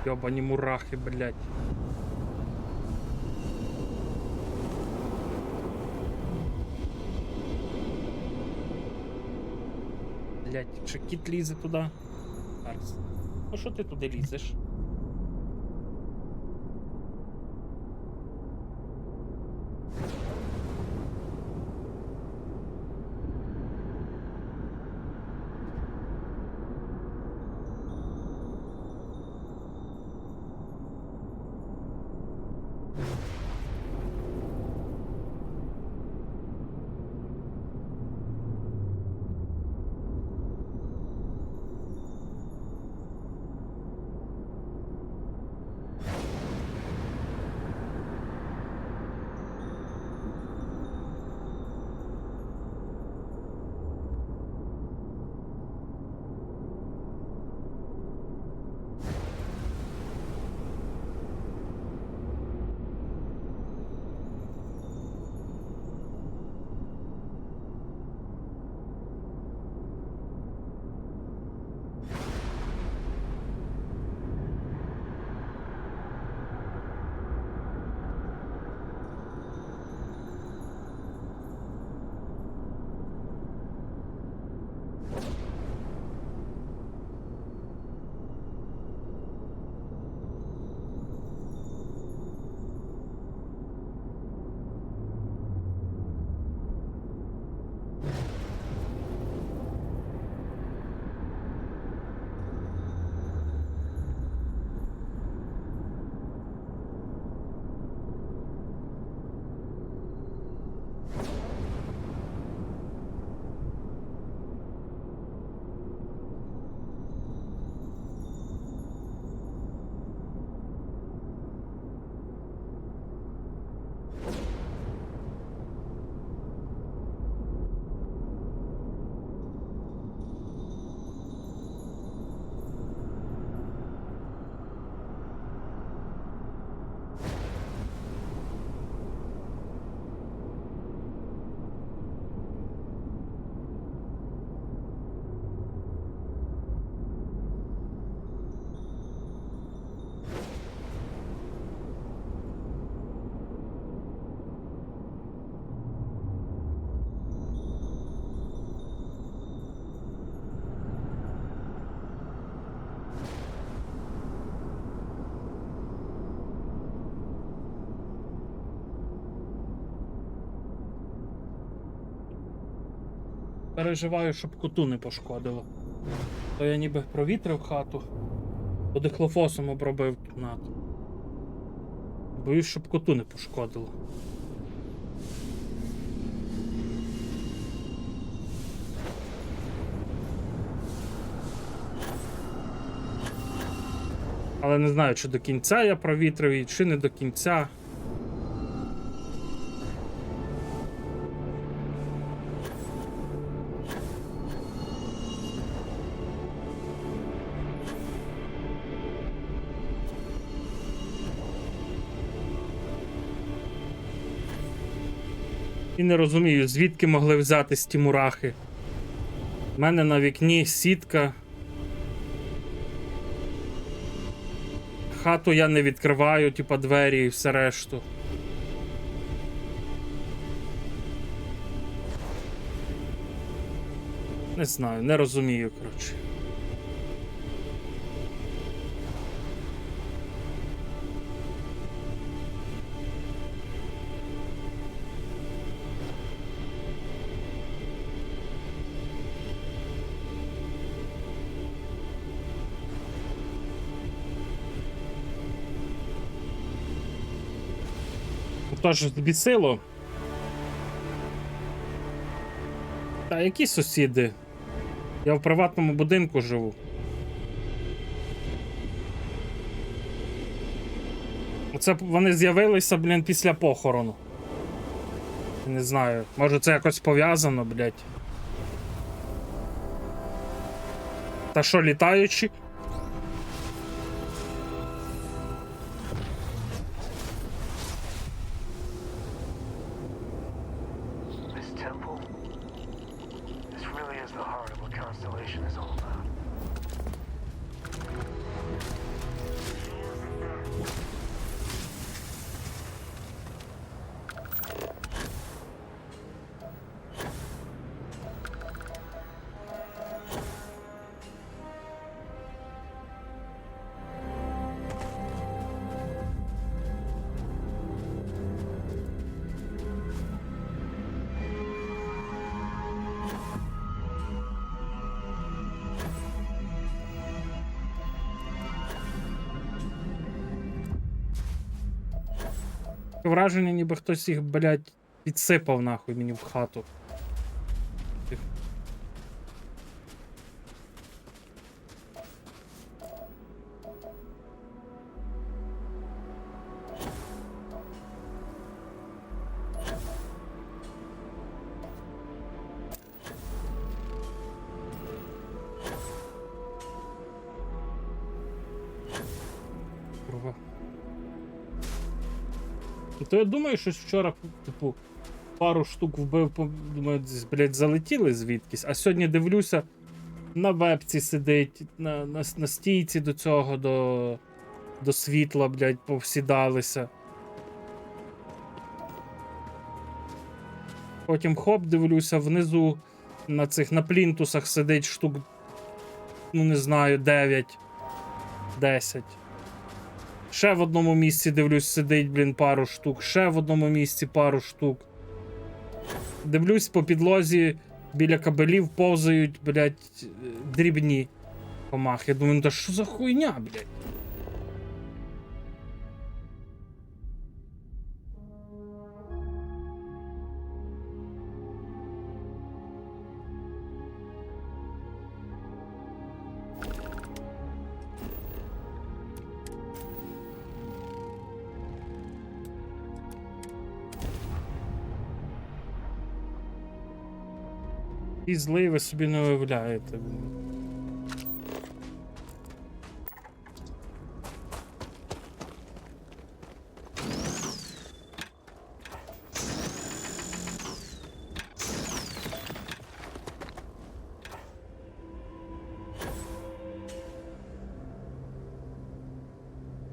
Йобані мурахи, блядь. Блядь, чи кіт лізе туди? Зараз. Ну що ти туди лізеш? Переживаю, щоб коту не пошкодило. То я ніби провітрив хату, то дихлофосом обробив кімнату. Боюсь, щоб коту не пошкодило. Але не знаю, чи до кінця я провітрив її, чи не до кінця. І не розумію, звідки могли взятись ті мурахи. У мене на вікні сітка. Хату я не відкриваю, типа двері і все решту. Не знаю, не розумію, коротше. Тож збісило. Та які сусіди? Я в приватному будинку живу. Оце вони з'явилися, блін, після похорону. Не знаю, може це якось пов'язано, блядь. Та що, літаючі? Враження, ніби хтось їх, блядь, підсипав нахуй мені в хату. Курва. То я думаю, щось вчора, типу, пару штук вбив, думаю, блядь, залетіли звідкись, а сьогодні дивлюся, на вебці сидить, на стійці до цього, до світла, блядь, повсідалися. Потім хоп, дивлюся, внизу на плінтусах сидить штук, ну не знаю, 9, 10. Ще в одному місці, дивлюсь, сидить, блін, пару штук. Ще в одному місці пару штук. Дивлюсь, по підлозі біля кабелів повзають, блядь, дрібні комахи. Я думаю, ну та що за хуйня, блядь? І злий ви собі не уявляєте.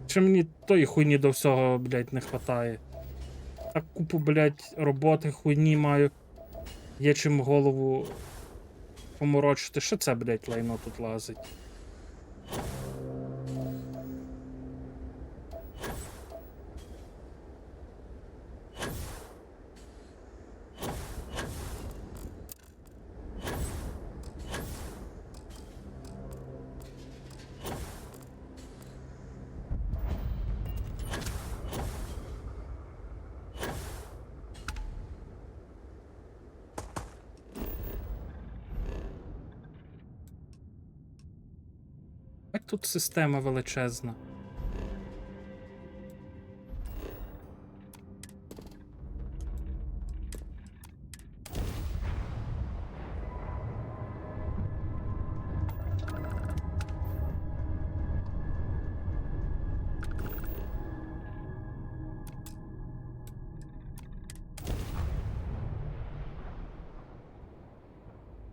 Чи мені тої хуйні до всього, блядь, не хватає. Так купу, блядь, роботи хуйні маю. Є чим голову поморочити. Що це, блядь, лайно тут лазить? Як тут система величезна?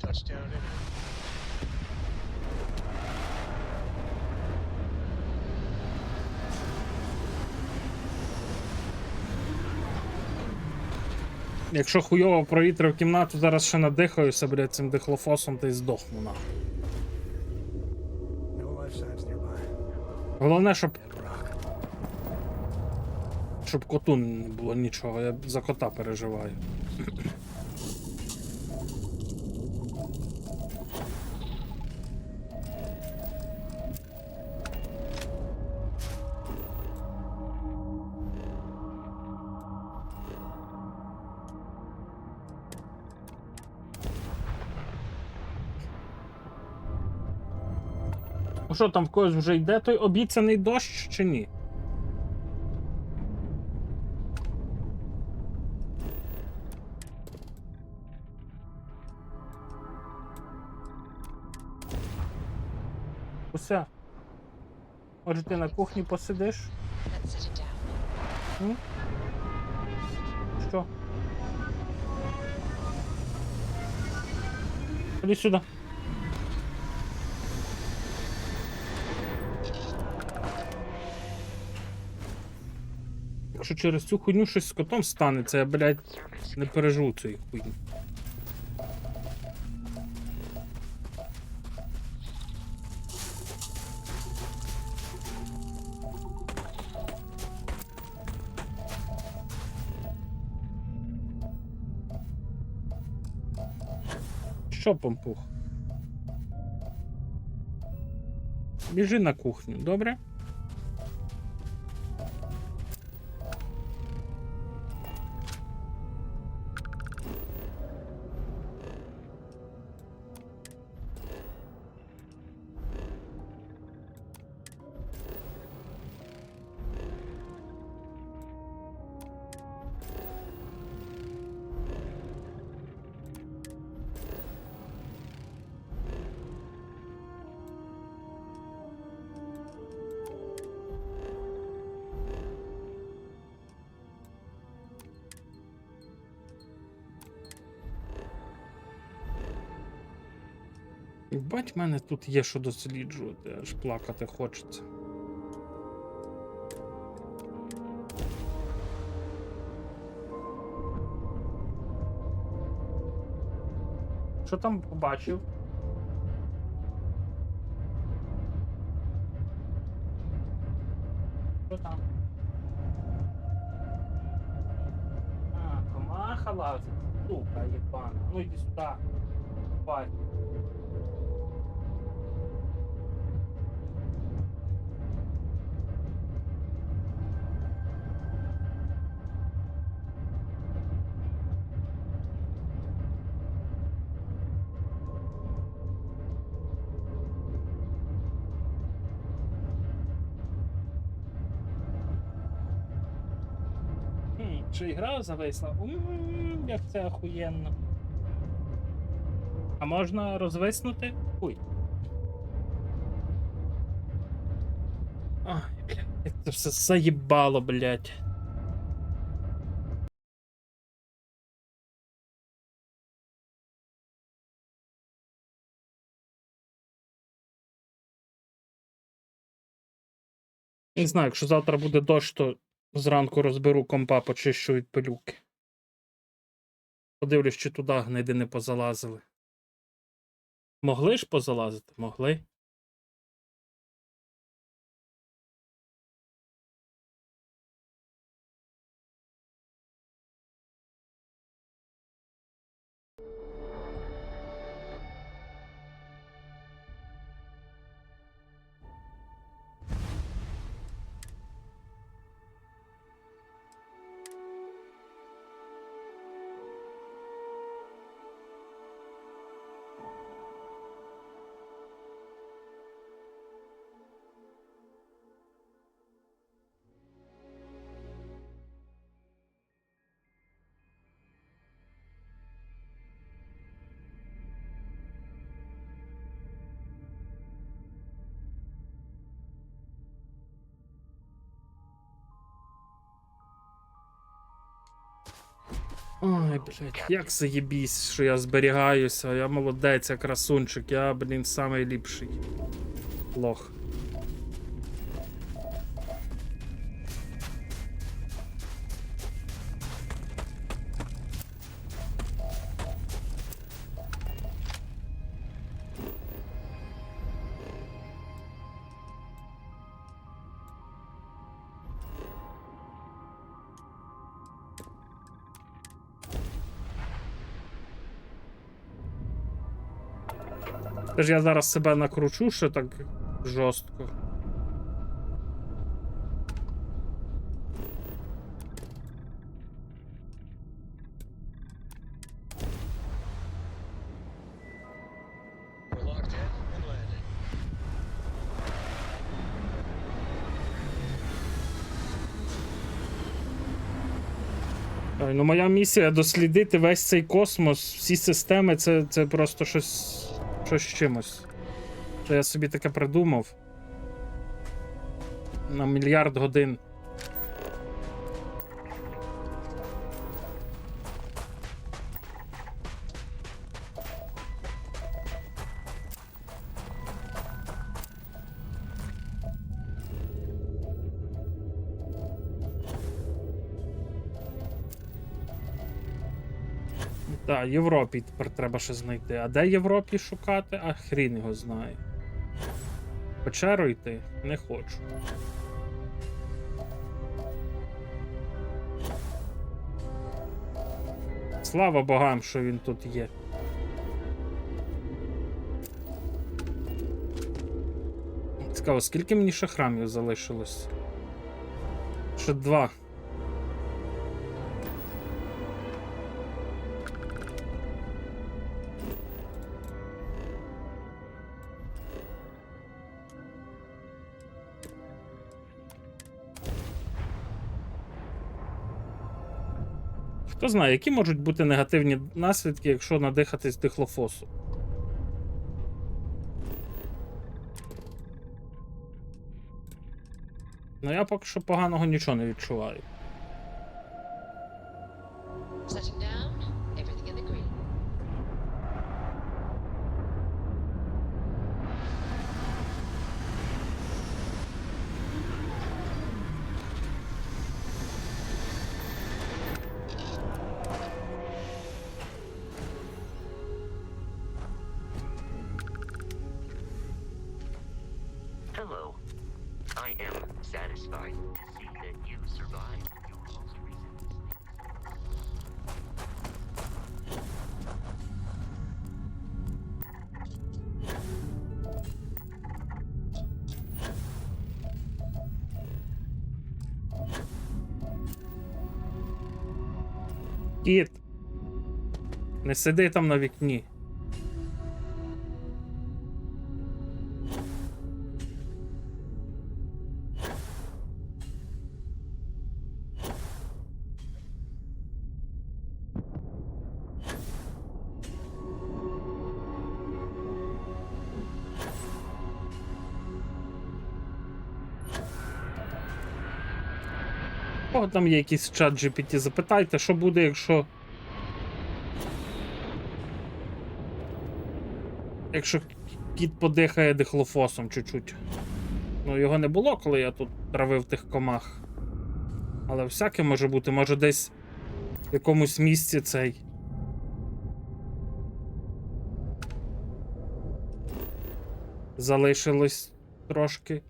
Touchdown. Якщо хуйово провітрив кімнату, зараз ще надихаюся, блядь, цим дихлофосом та й здохну нахуй. No life signs nearby. Головне, щоб Rock. коту не було нічого, я за кота переживаю. Ну що, там в когось вже йде той обіцяний дощ чи ні? Уся. Може ти на кухні посидиш? Let's set it down. М? Що? Ходи сюди. Якщо через цю хуйню щось з котом станеться, я, блядь, не переживу цієї хуйні. Що, пампух? Біжи на кухню, добре? Бать, в мене тут є що досліджувати, аж плакати хочеться. Що там побачив? Що там? А, комаха лазить. Сука, єбана. Ну йди сюди. Бать. Чи ігра зависла? Як це охуєнно. А можна розвиснути? Хуй. Ай, блядь, як це все заїбало, блядь. Не знаю, якщо завтра буде дощ, то зранку розберу компа, почищу від пилюки. Подивлюсь, чи туди гниди не позалазили. Могли ж позалазити? Могли. Ой, блядь, як заєбісь, що я зберігаюся. Я молодець, я красунчик, я, блін, самий ліпший лох. Це ж я зараз себе накручу, що так жорстко. We're locked in and landing. Ой, ну моя місія дослідити весь цей космос, всі системи, це просто щось з чимось. Що я собі таке придумав. На мільярд годин. Так, Європі тепер треба ще знайти. А де Європі шукати? А хрін його знає. Печеру йти? Не хочу. Слава богам, що він тут є. Цікаво, скільки мені ще храмів залишилось? Ще 2. Хто знає, які можуть бути негативні наслідки, якщо надихатись дихлофосу? Ну я поки що поганого нічого не відчуваю. Setting down. Everything in the green. I am satisfied to see that you survived your most recent mistake. Кіт! Не сиди там на вікні. О, там є якийсь чат GPT, запитайте, що буде, якщо. Якщо кіт подихає дихлофосом чуть-чуть. Ну, його не було, коли я тут травив тих комах. Але всяке може бути, може десь в якомусь місці цей. Залишилось трошки.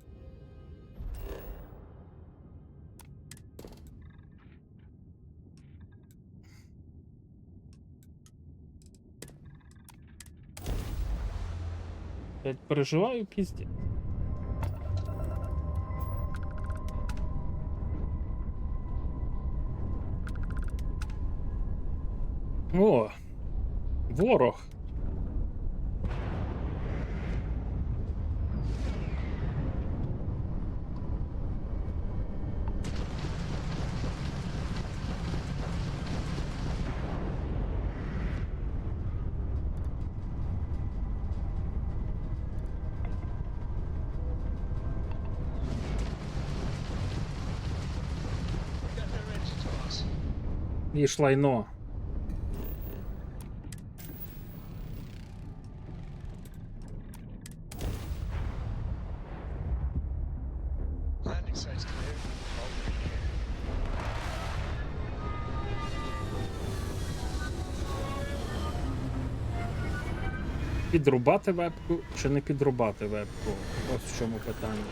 Я переживаю пізді. О, ворог. Got their engine to us. Їж лайно. Landing site's clear. All good here. Підрубати вебку чи не підрубати вебку? Ось в чому питання.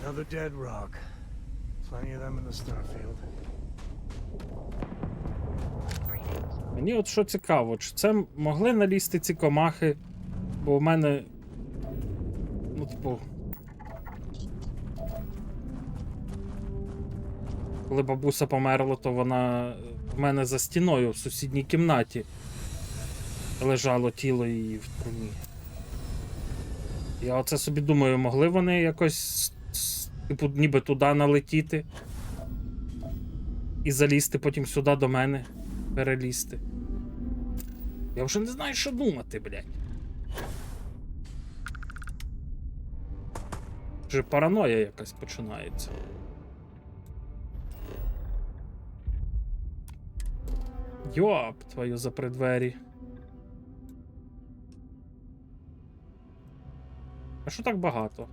Another dead rock. Plenty of them in the starfield. Мені от що цікаво, чи це могли налізти ці комахи, бо в мене. Ну, типу. Коли бабуся померла, то вона в мене за стіною в сусідній кімнаті лежало тіло її в труні. Я оце собі думаю, могли вони якось типу, ніби туди налетіти і залізти потім сюди до мене, перелізти. Я вже не знаю, що думати, блядь. Вже параноя якась починається. Йоп, твою за придвері. А що так багато?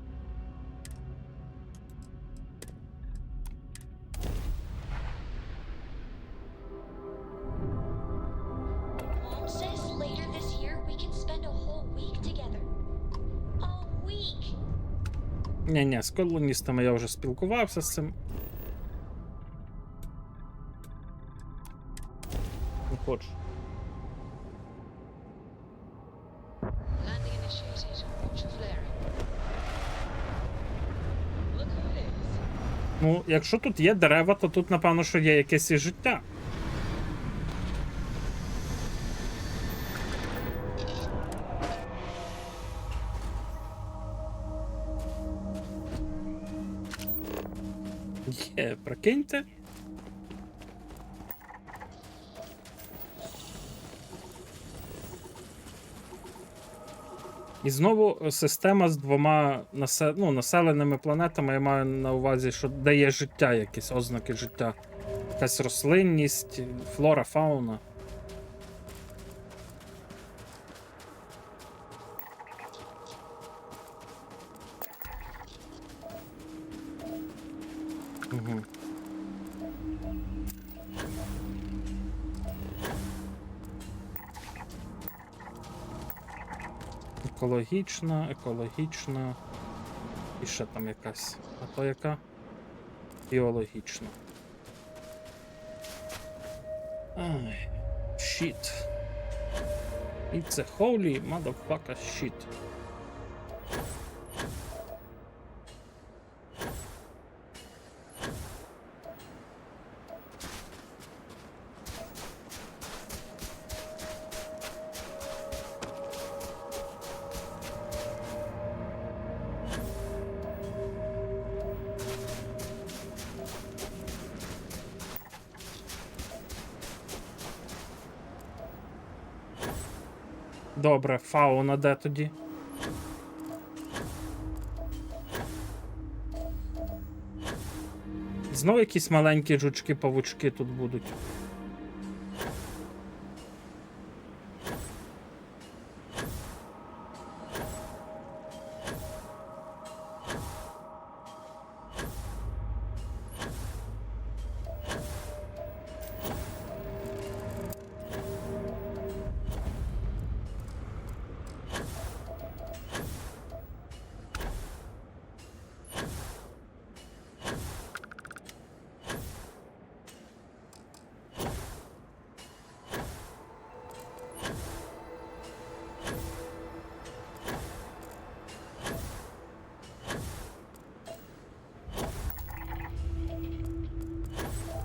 Mom says later this year we can spend a whole week together. A week! Ні-ні, з колоністами я вже спілкувався з цим. Не хочу. Landing initiated. Watch for flaring. Look who it is. Ну, якщо тут є дерева, то тут, напевно, що є якесь і життя. Є, прикиньте. І знову система з двома населеними планетами. Я маю на увазі, що де є життя, якісь ознаки життя. Якась рослинність, флора, фауна. Угу. Екологічна, екологічна. І ще там якась. А то яка? Біологічна. Ай. Shit. It's a holy motherfucker shit. Добре, фауна де тоді? Знову якісь маленькі жучки-павучки тут будуть.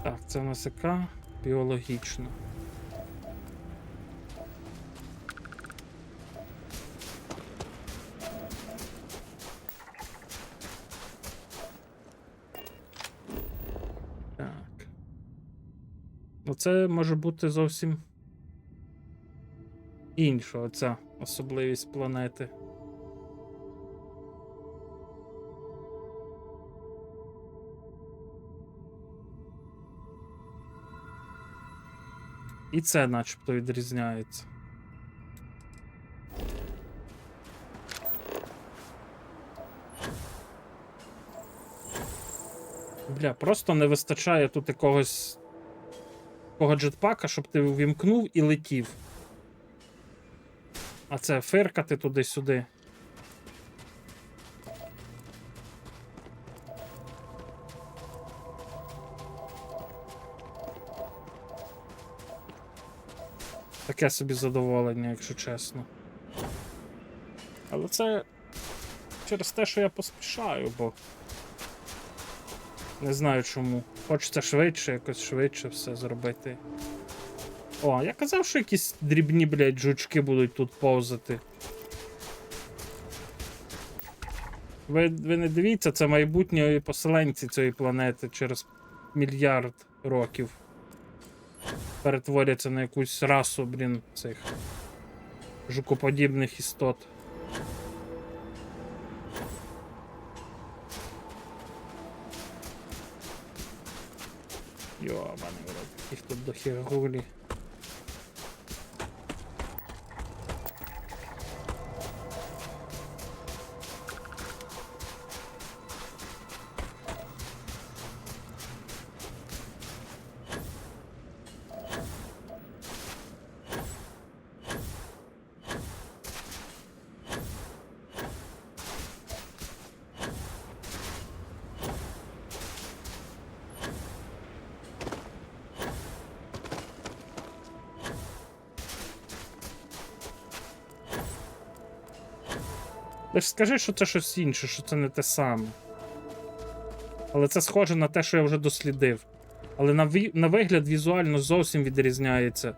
Так, це в нас яка? Біологічна. Так. Ну це може бути зовсім інша оця особливість планети. І це начебто відрізняється. Бля, просто не вистачає тут якогось такого джетпака, щоб ти увімкнув і летів. А це фиркати туди-сюди. Таке собі задоволення, якщо чесно. Але це через те, що я поспішаю, бо не знаю чому. Хочеться швидше, якось швидше все зробити. О, я казав, що якісь дрібні, блядь, жучки будуть тут повзати. Ви не дивіться, це майбутні поселенці цієї планети через мільярд років. Перетворяться на якусь расу, блін, цих жукоподібних істот. Йобаний в рот, їх тут дохера гулі. Ти ж скажи, що це щось інше, що це не те саме. Але це схоже на те, що я вже дослідив. Але на вигляд візуально зовсім відрізняється.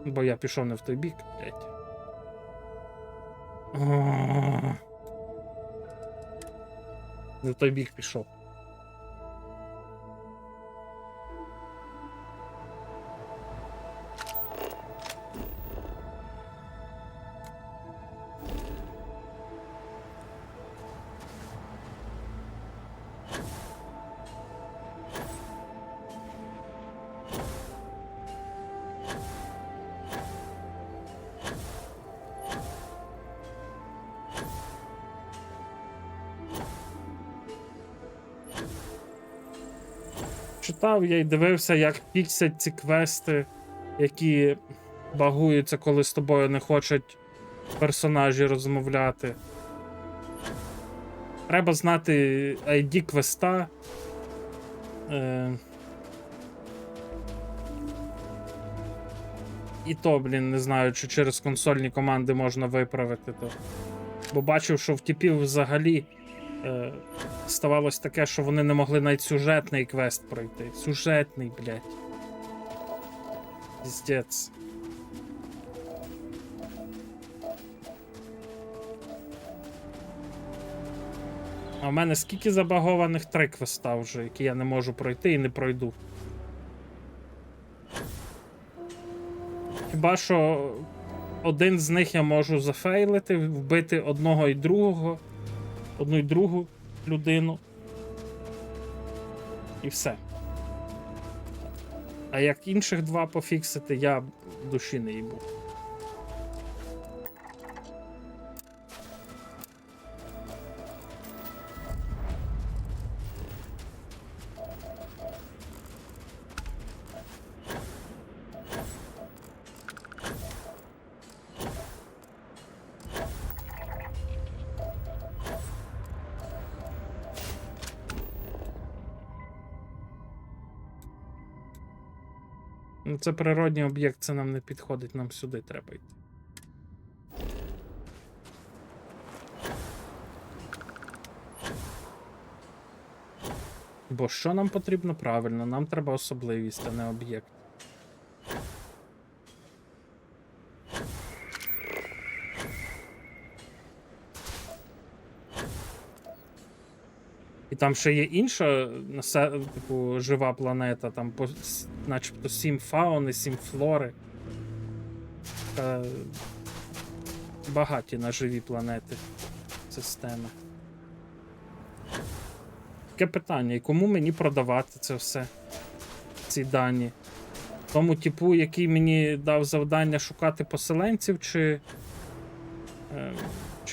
Бо я пішов не в той бік, блять. Не в той бік пішов. Читав я і дивився, як піксять ці квести, які багується, коли з тобою не хочуть персонажі розмовляти. Треба знати ID квеста. І то, блін, не знаю, чи через консольні команди можна виправити то. Бо бачив, що в типів взагалі ставалось таке, що вони не могли навіть сюжетний квест пройти. Сюжетний, блядь. Піздець. А в мене скільки забагованих 3 квеста вже, які я не можу пройти і не пройду. Хіба що один з них я можу зафейлити, вбити одного і другого, одну і другу людину. І все. А як інших 2 пофіксити, я душі не їбу. Ну, це природній об'єкт, це нам не підходить, нам сюди треба йти. Бо що нам потрібно? Правильно, нам треба особливість, а не об'єкт. І там ще є інша, типу, жива планета, там начебто 7 фауни, 7 флори. Багаті на живі планети системи. Таке питання, і кому мені продавати це все? Ці дані? Тому типу, який мені дав завдання шукати поселенців, чи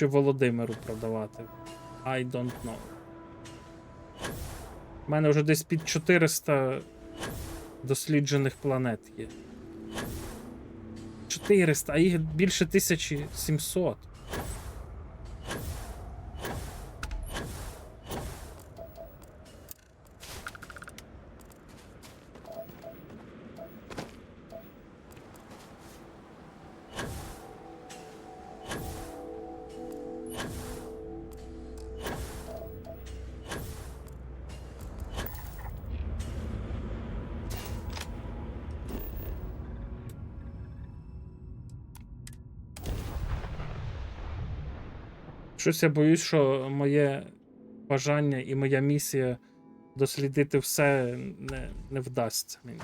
Володимиру продавати? I don't know. У мене вже десь під 400 досліджених планет є. 400, а їх більше 1700. Щось я боюсь, що моє бажання і моя місія дослідити все не вдасться мені.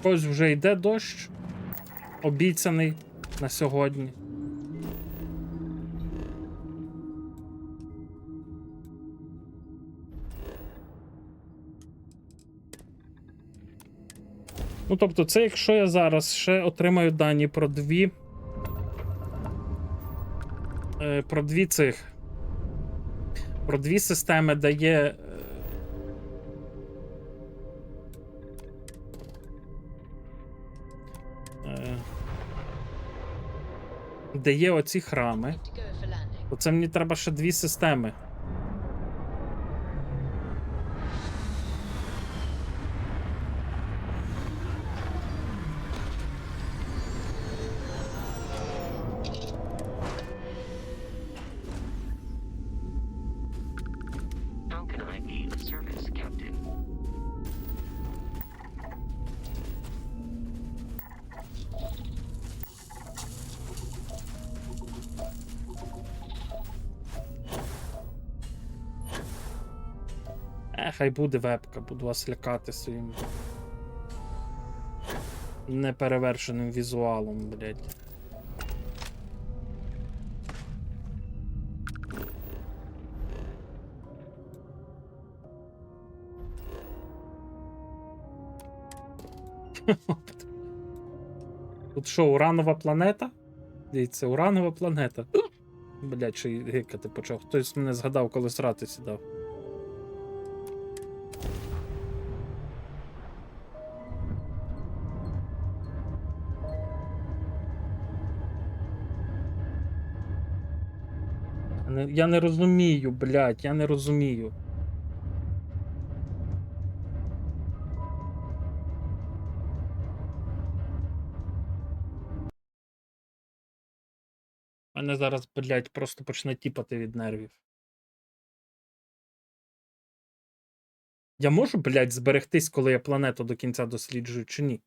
Ось вже йде дощ, обіцяний на сьогодні. Ну, тобто, це якщо я зараз ще отримаю дані про дві системи, де є оці храми, то це мені треба ще 2 системи. your service, Captain. Хай буде вебка, буду вас лякати своїм неперевершеним візуалом, блядь. Тут що, уранова планета? Дивіться, уранова планета. Блядь, що й гикати почав. Хтось мене згадав, коли срати сідав. Я не розумію, блядь, я не розумію. Мене зараз, блядь, просто почне тіпати від нервів. Я можу, блядь, зберегтись, коли я планету до кінця досліджую, чи ні?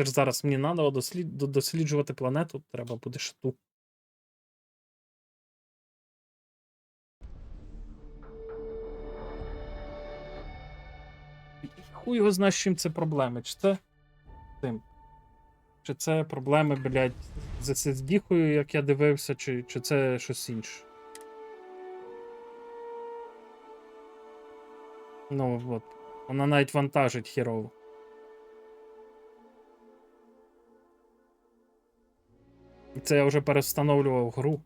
Це ж зараз мені надо досліджувати планету, треба буде шту. Хуй його знає, з чим це проблеми. Чи це тим? Чи це проблеми, блядь, з SSD-хою, як я дивився, чи це щось інше? Ну, от. Вона навіть вантажить хірово. І це я вже перевстановлював гру.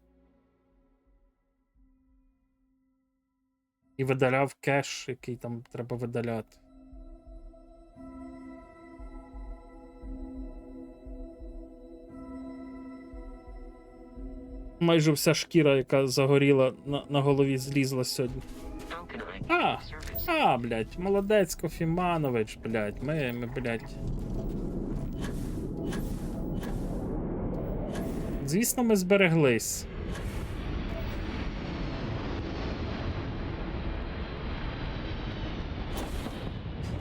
І видаляв кеш, який там треба видаляти. Майже вся шкіра, яка загоріла на голові, злізла сьогодні. How can I be of service? Блядь, молодець Кофіманович, блядь, ми, блядь. Звісно, ми збереглись.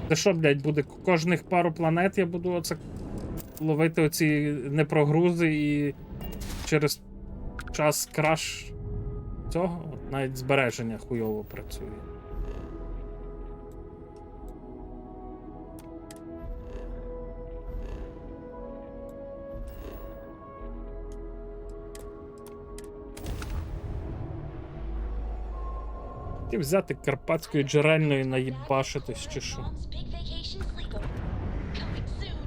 Це що, блядь, буде кожних пару планет я буду оце ловити оці непрогрузи і через час краш цього, от навіть збереження хуйово працює. Хотів взяти карпатської джерельної наїбашитись чи що. Mom's big vacation's legal. Coming soon.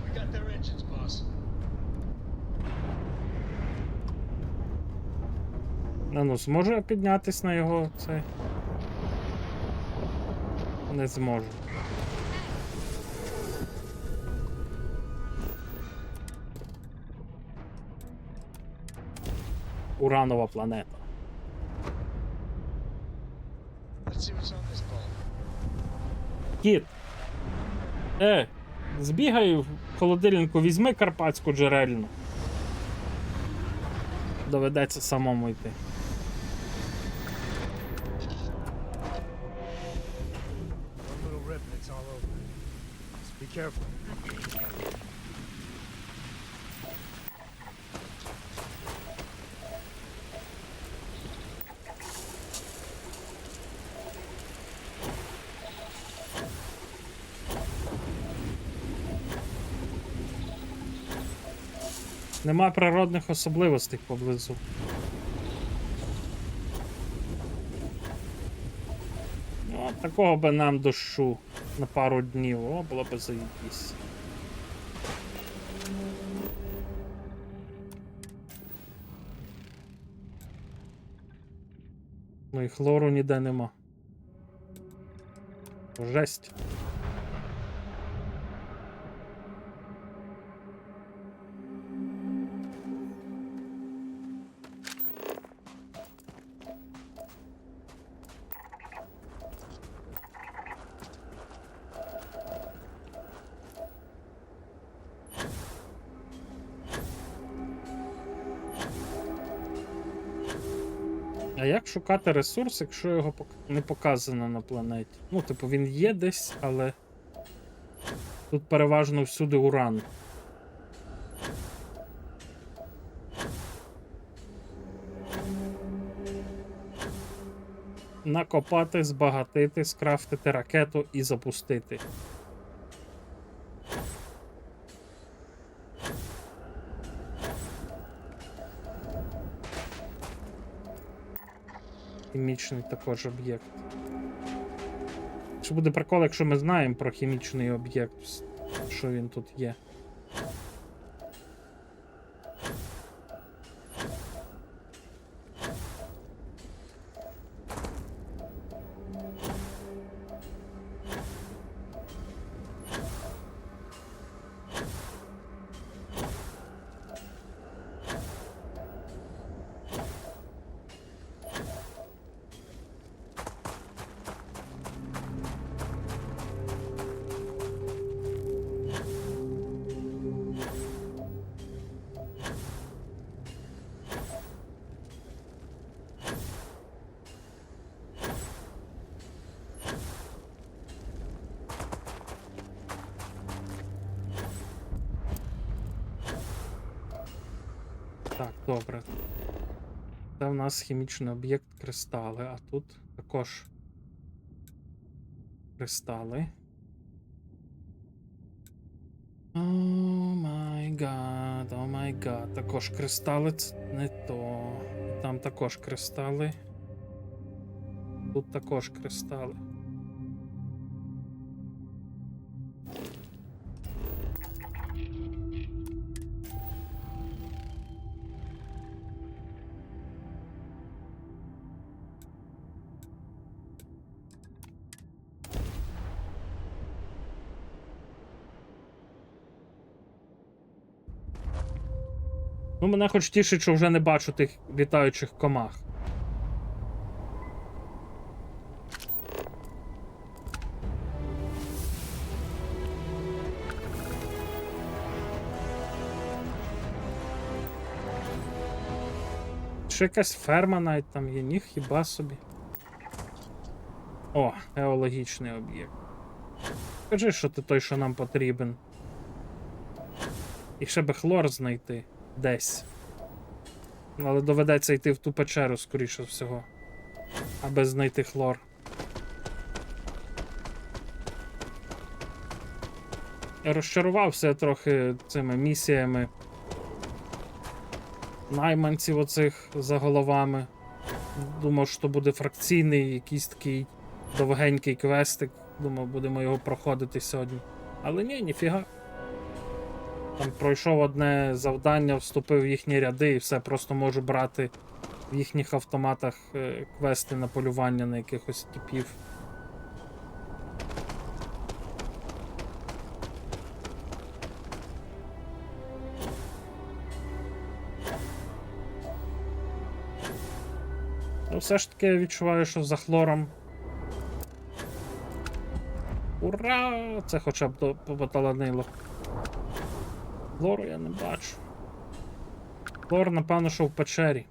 We got their engines, boss. Ну, зможу я піднятись на його цей? Не зможу. Уранова планета. Let's see what's on this ball. Кіт. Збігай в холодильнику, візьми карпатську джерельну. Доведеться самому йти. One little rip and it's all over. Just be careful. Нема природних особливостей поблизу. Ну, от такого би нам дощу на пару днів. О, було б заєбісь. Ну і хлору ніде нема. Жесть. А як шукати ресурс, якщо його не показано на планеті? Ну, типу, він є десь, але тут переважно всюди уран. Накопати, збагатити, скрафтити ракету і запустити. Хімічний також об'єкт. Що буде прикол, якщо ми знаємо про хімічний об'єкт, що він тут є. Так, добре. Це в нас хімічний об'єкт кристали, а тут також кристали. О май гад. Також кристали, це не то. І там також кристали. Тут також кристали. Ну, мене хоч тішить, що вже не бачу тих літаючих комах. Ще якась ферма навіть там є, ні, хіба собі. О, геологічний об'єкт. Скажи, що ти той, що нам потрібен. І ще би хлор знайти десь. Але доведеться йти в ту печеру, скоріше всього. Аби знайти хлор. Я розчарувався трохи цими місіями найманців оцих за головами. Думав, що буде фракційний, якийсь такий довгенький квестик. Думав, будемо його проходити сьогодні. Але ні, ніфіга. Там пройшов одне завдання, вступив в їхні ряди і все, просто можу брати в їхніх автоматах квести на полювання на якихось типів. Ну, все ж таки я відчуваю, що за хлором. Ура! Це хоча б поталанило. Хлору я не бачу. Хлор, напевно, що в печері.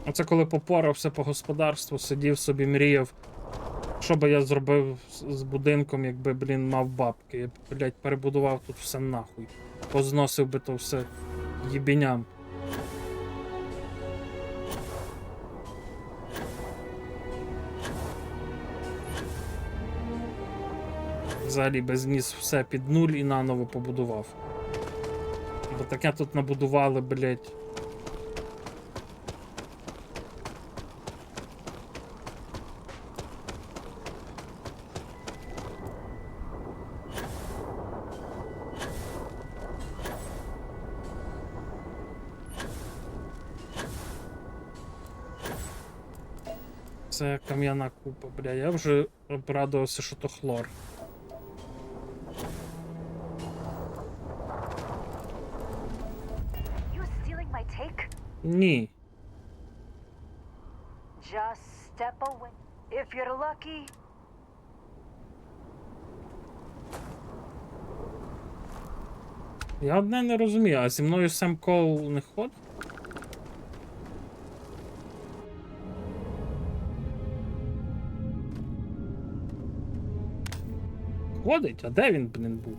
Оце коли попорався по господарству, сидів собі, мріяв, що би я зробив з будинком, якби, блін, мав бабки. Я б, блядь, перебудував тут все нахуй. Позносив би то все їбіням. Взагалі би зніс все під нуль і наново побудував. Бо таке тут набудували, блядь. Це кам'яна купа, бля. Я вже обрадувався, що то хлор. You stealing my take? Ні. Just step away. If you're lucky. Я одне не розумію, а зі мною Сем Коул не ходить? Ходить? А де він, блін, був?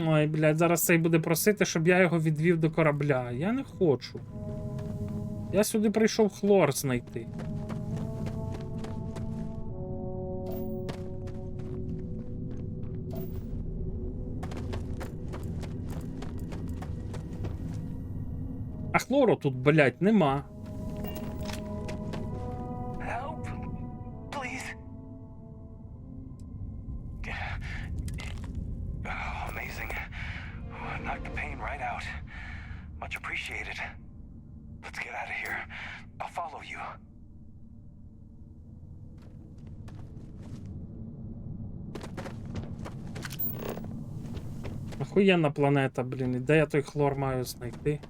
Ой, блядь, зараз цей буде просити, щоб я його відвів до корабля. Я не хочу. Я сюди прийшов хлор знайти. А хлору тут, блядь, нема. Help! Please! Oh, amazing. Knocked the pain right out. Much appreciated. Let's get out of here. I'll follow you. Охуєнна планета, блін, і де я той хлор маю знайти?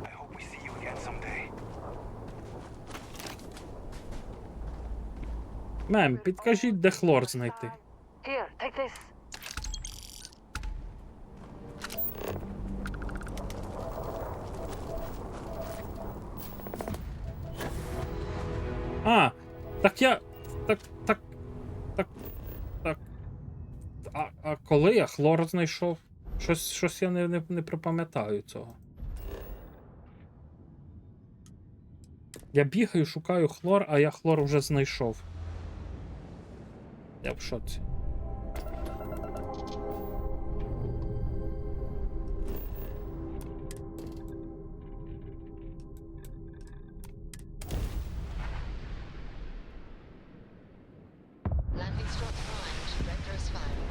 I hope we see you again someday. Мем, підкажіть, де хлор знайти. Here, take this. А, так я. Так. А коли я хлор знайшов? Щось я не припам'ятаю цього. Я бігаю, шукаю хлор, а я хлор вже знайшов. Я в шоці. Landing strut primed. Vectors firing.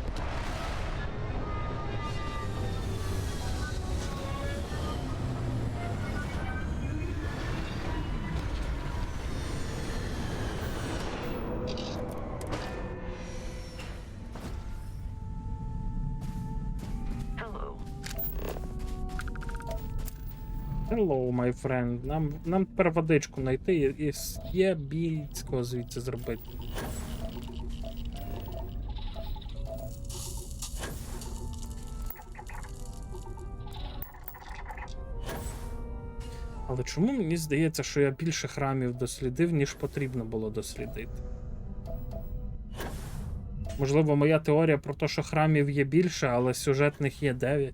Hello. Hello, my friend. Нам тепер водичку знайти і є бійського звідси зробити. Але чому мені здається, що я більше храмів дослідив, ніж потрібно було дослідити? Можливо, моя теорія про те, що храмів є більше, але сюжетних є 9.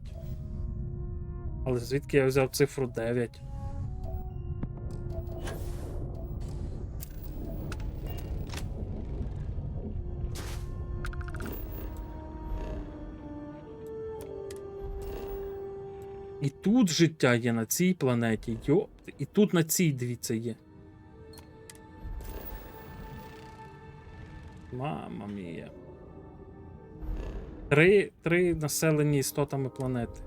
Але звідки я взяв цифру 9? І тут життя є на цій планеті, йопти. І тут на цій, дивіться, є. Мама мія. Три населені істотами планети.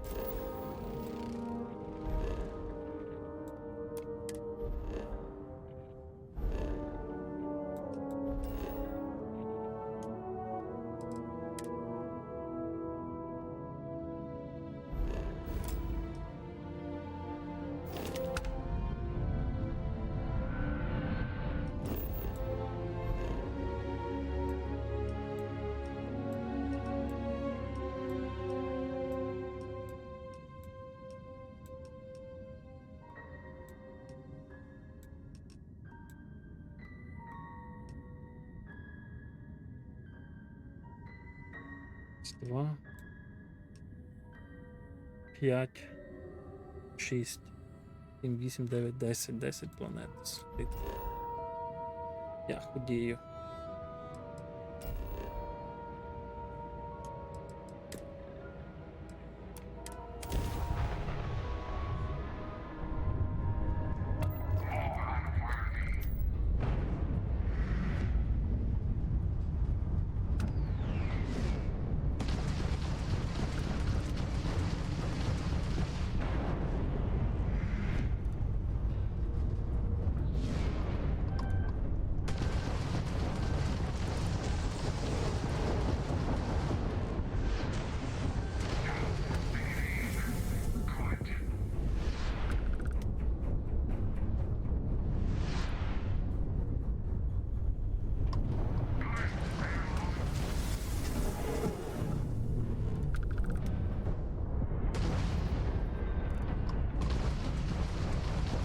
2, 5, 6, 7, 8, 9, 10. 10 планет. Я худію.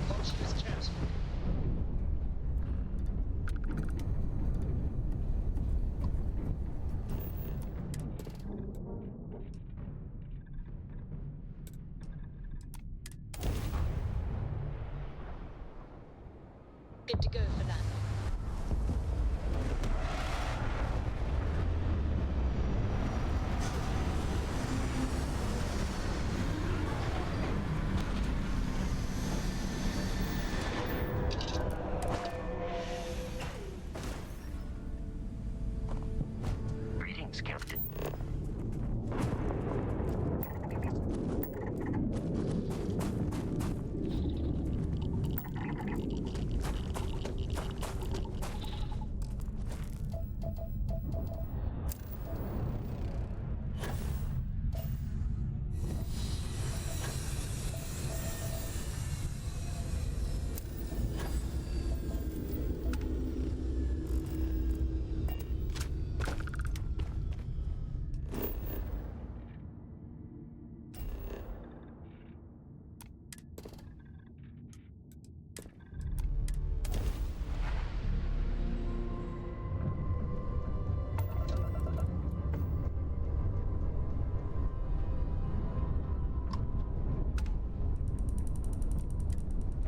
Launching is cancelled. Good to go for landing. Greetings, Captain.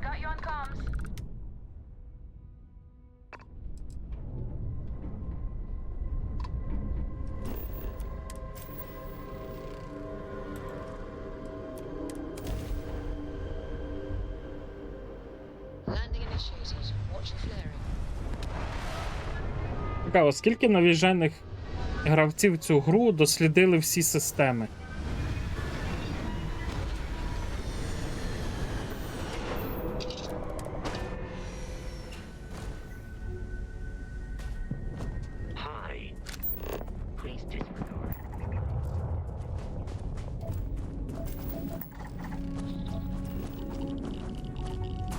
Got you on comms. Landing initiated. Watch your flaring. Цікаво, скільки навіжених гравців цю гру дослідили всі системи? Hi. Please disregard.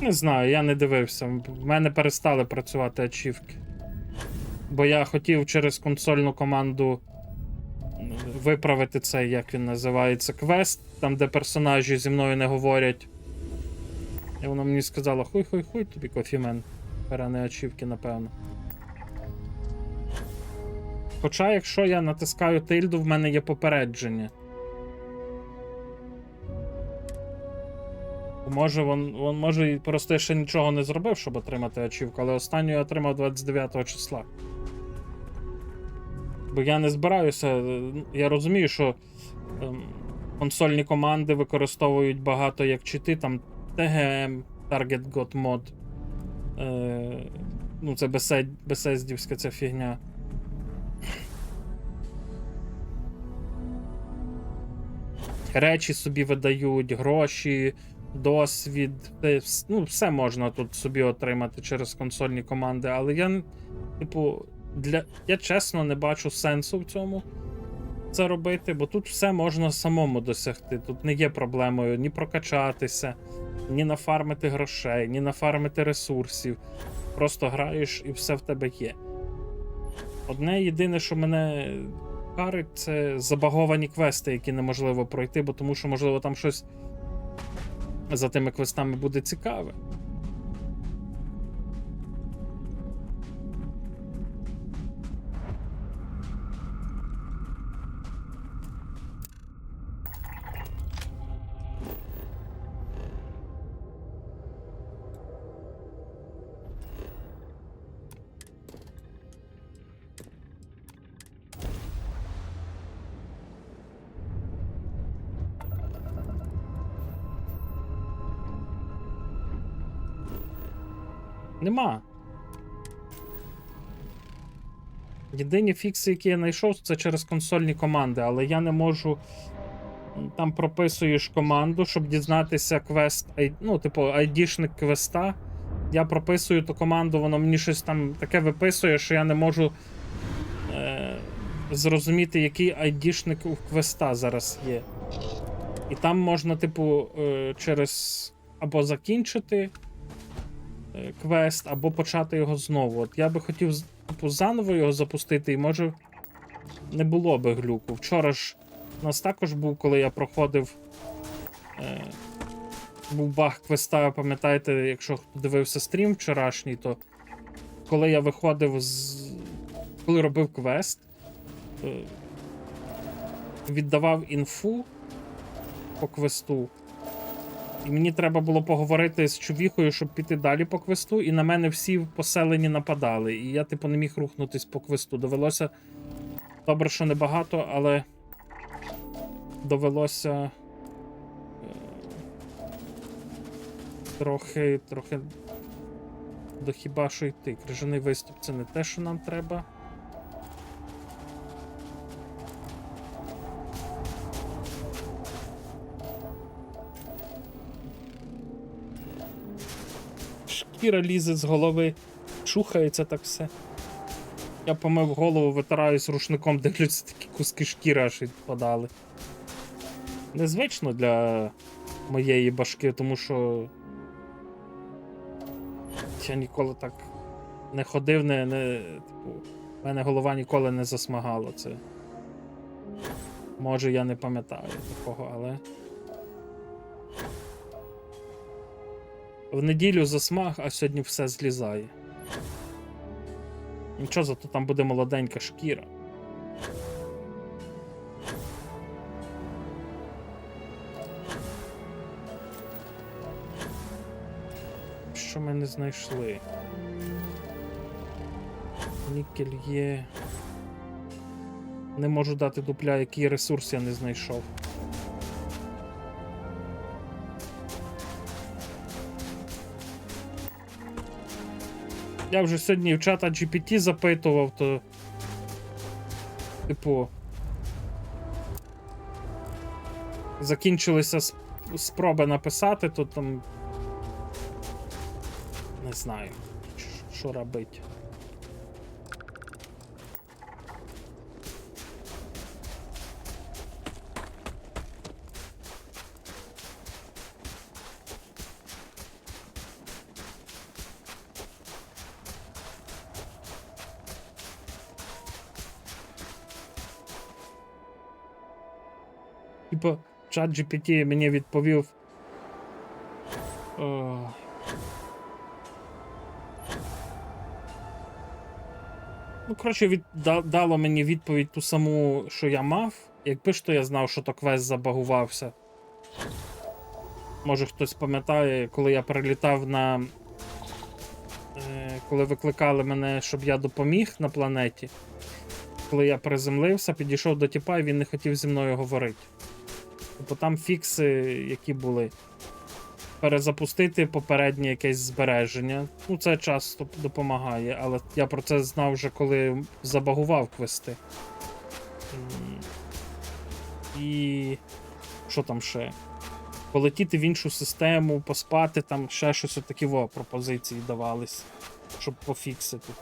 Не знаю, я не дивився. В мене перестали працювати ачівки. Бо я хотів через консольну команду виправити цей, як він називається, квест, там де персонажі зі мною не говорять. І вона мені сказала: хуй-хуй-хуй тобі, кофімен. Перене ачівки, напевно. Хоча, якщо я натискаю тильду, в мене є попередження. Може, може, просто я ще нічого не зробив, щоб отримати ачівку, але останню я отримав 29 числа. Бо я не збираюся. Я розумію, що консольні команди використовують багато як чити, там TGM, Target God Mod. Ну, це бесездівська ця фігня. Речі собі видають, гроші, досвід. Ну, все можна тут собі отримати через консольні команди, але я, типу, я чесно не бачу сенсу в цьому це робити, бо тут все можна самому досягти. Тут не є проблемою ні прокачатися, ні нафармити грошей, ні нафармити ресурсів. Просто граєш і все в тебе є. Одне єдине, що мене карить, це забаговані квести, які неможливо пройти, бо тому що, можливо, там щось за тими квестами буде цікаве. Нема. Єдині фікси, які я знайшов, це через консольні команди, але я не можу. Там прописуєш команду, щоб дізнатися квест, ну, типу, айдішник квеста. Я прописую ту команду, воно мені щось там таке виписує, що я не можу зрозуміти, який айдішник у квеста зараз є. І там можна, типу, через або закінчити квест, або почати його знову. От я би хотів, типу, заново його запустити, і може не було би глюку. Вчора ж у нас також був, коли я проходив. Був баг квеста, пам'ятаєте, якщо хто дивився стрім вчорашній, то коли я виходив коли робив квест, віддавав інфу по квесту, і мені треба було поговорити з чувіхою, щоб піти далі по квесту, і на мене всі в поселенні нападали, і я, типу, не міг рухнутись по квесту. Довелося, добре, що небагато, але довелося трохи до хіба що йти. Крижаний виступ — це не те, що нам треба. Шкіра лізе з голови, чухається так все. Я помив голову, витираюсь рушником, дивлюся, такі куски шкіри аж відпадали. Незвично для моєї башки, тому що я ніколи так не ходив, типу, в мене голова ніколи не засмагала. Це. Може, я не пам'ятаю такого, але. В неділю засмаг, а сьогодні все злізає. Нічого, зато там буде молоденька шкіра. Що ми не знайшли? Нікель є. Не можу дати дупля, який ресурс я не знайшов. Я вже сьогодні в чата GPT запитував, то типу закінчилися спроби написати, то там не знаю, що робити. Типу, чат GPT мені відповів. Ну, коротше, дало мені відповідь ту саму, що я мав. Якби ж то я знав, що то квест забагувався. Може хтось пам'ятає, коли я перелітав на. Коли викликали мене, щоб я допоміг на планеті. Коли я приземлився, підійшов до тіпа, і він не хотів зі мною говорити. Тобто там фікси, які були. Перезапустити попереднє якесь збереження. Ну, це часто допомагає, але я про це знав вже, коли забагував квести. І що там ще? Полетіти в іншу систему, поспати, там ще щось отакі пропозиції давались, щоб пофіксити.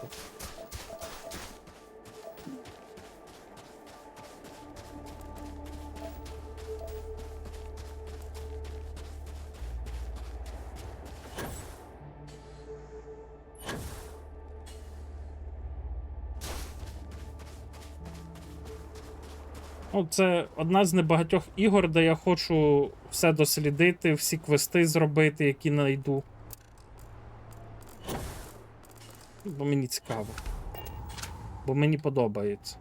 Ну, це одна з небагатьох ігор, де я хочу все дослідити, всі квести зробити, які знайду. Бо мені цікаво. Бо мені подобається.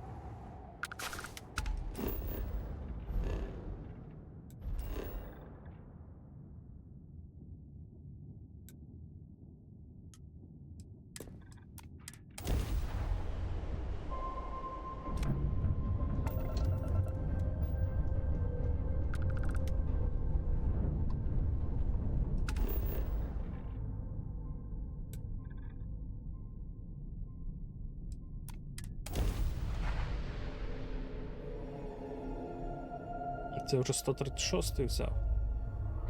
Це вже 136-й взяв.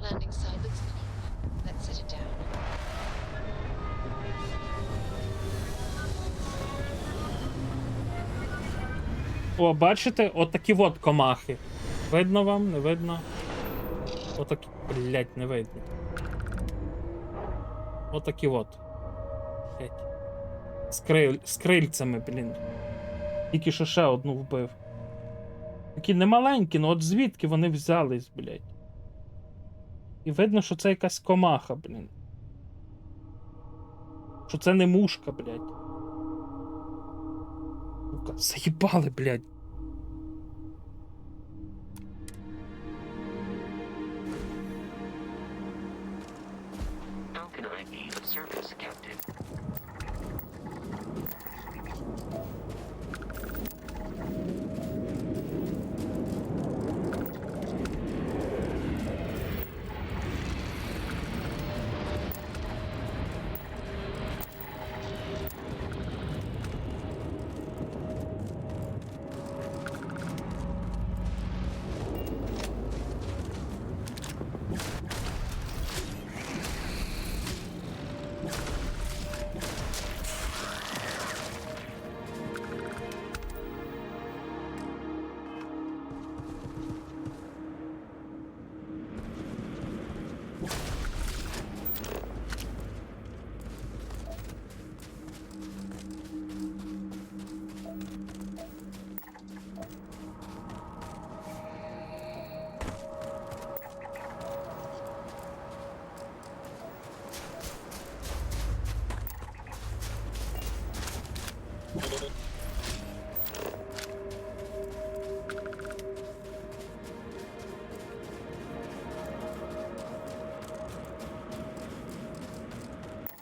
Landing site looks clean. Let's set it down. О, бачите, отакі от комахи. Видно вам, не видно? Отакі, блять, не видно. Отакі от. Блять. З крильцями, блін. Тільки що ще одну вбив. Такі немаленькі, ну от звідки вони взялись, блять. І видно, що це якась комаха, блін. Що це не мушка, блять. Сука, заїбали, блять. How can I be of service, Captain?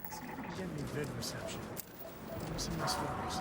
See if you can get me vid reception. I'm some my stories.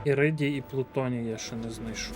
Іридій і плутоній я ще не знайшов.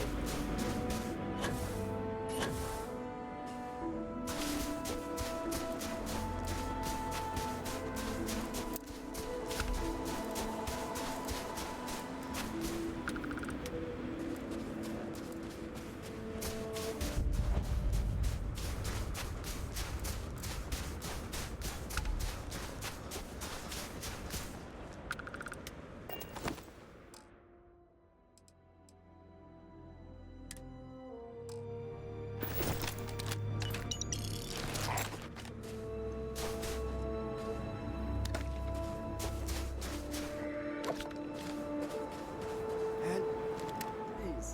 Please.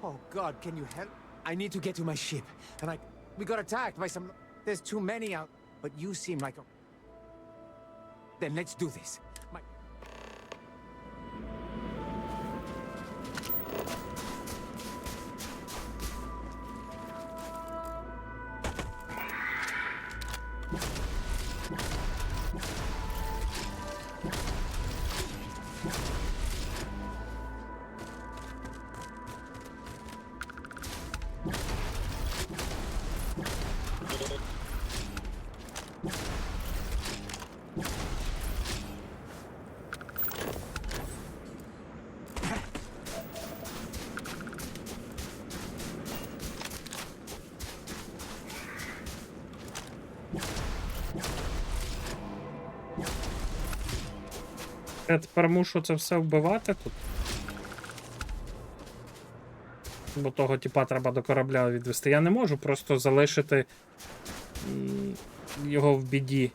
Oh God, can you help? I need to get to my ship. And we got attacked by some... There's too many out. But you seem like a... Then let's do this. My... Я тепер мушу це все вбивати тут. Бо того типа треба до корабля відвести. Я не можу просто залишити його в біді.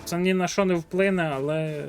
Це ні на що не вплине, але.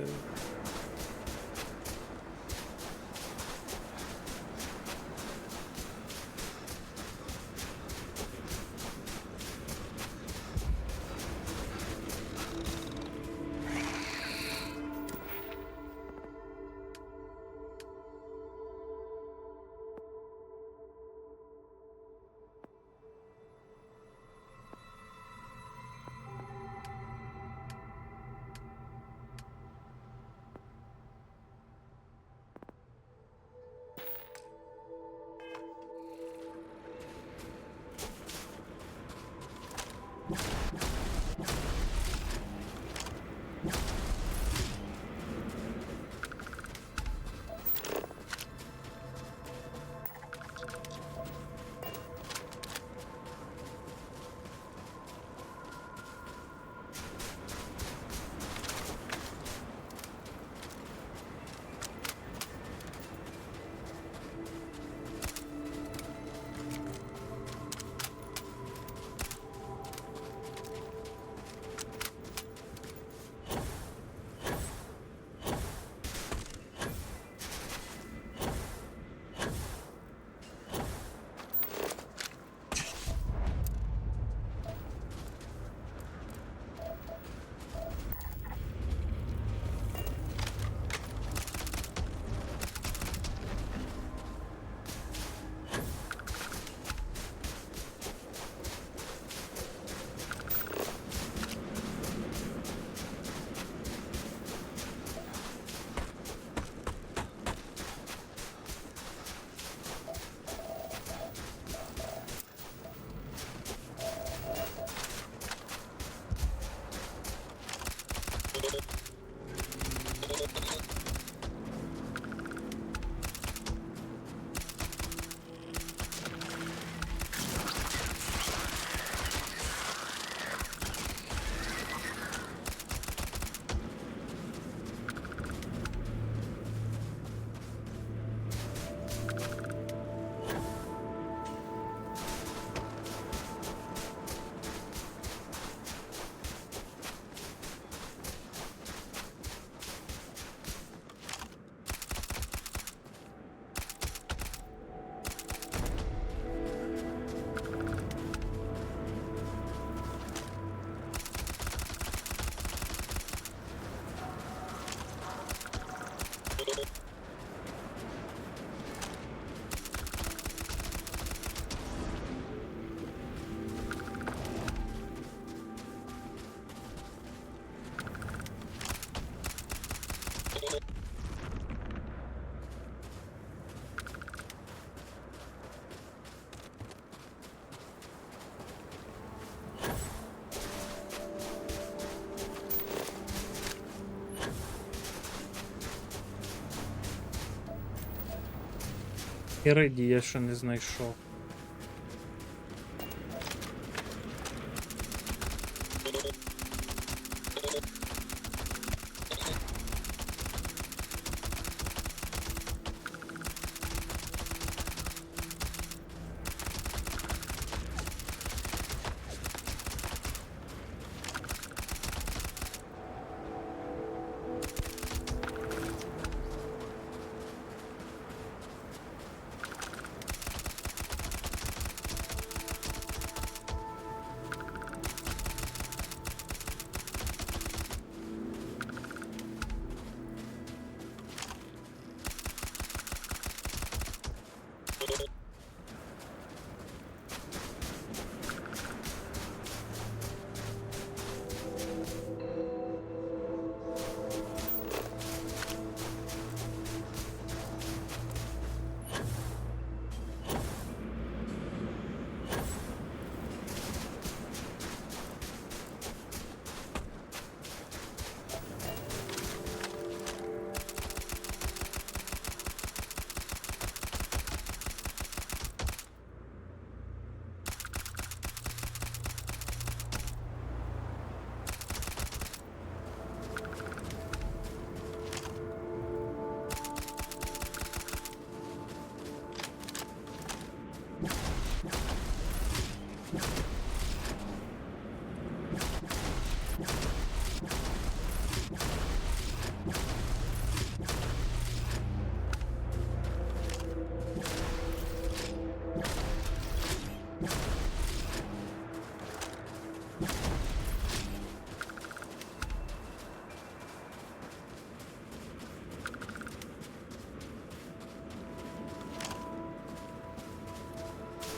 Іридій я ще не знайшов.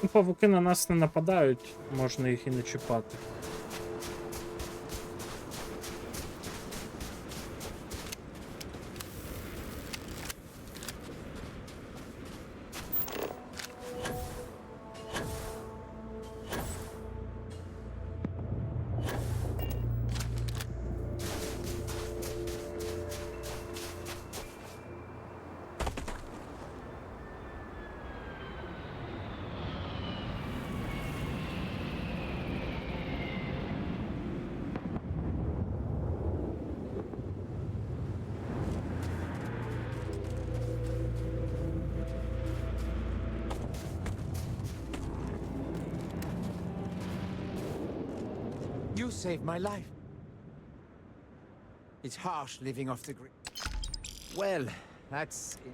Ну, павуки на нас не нападають, можна їх і не чіпати. You saved my life. It's harsh living off the grid. Well, that's it.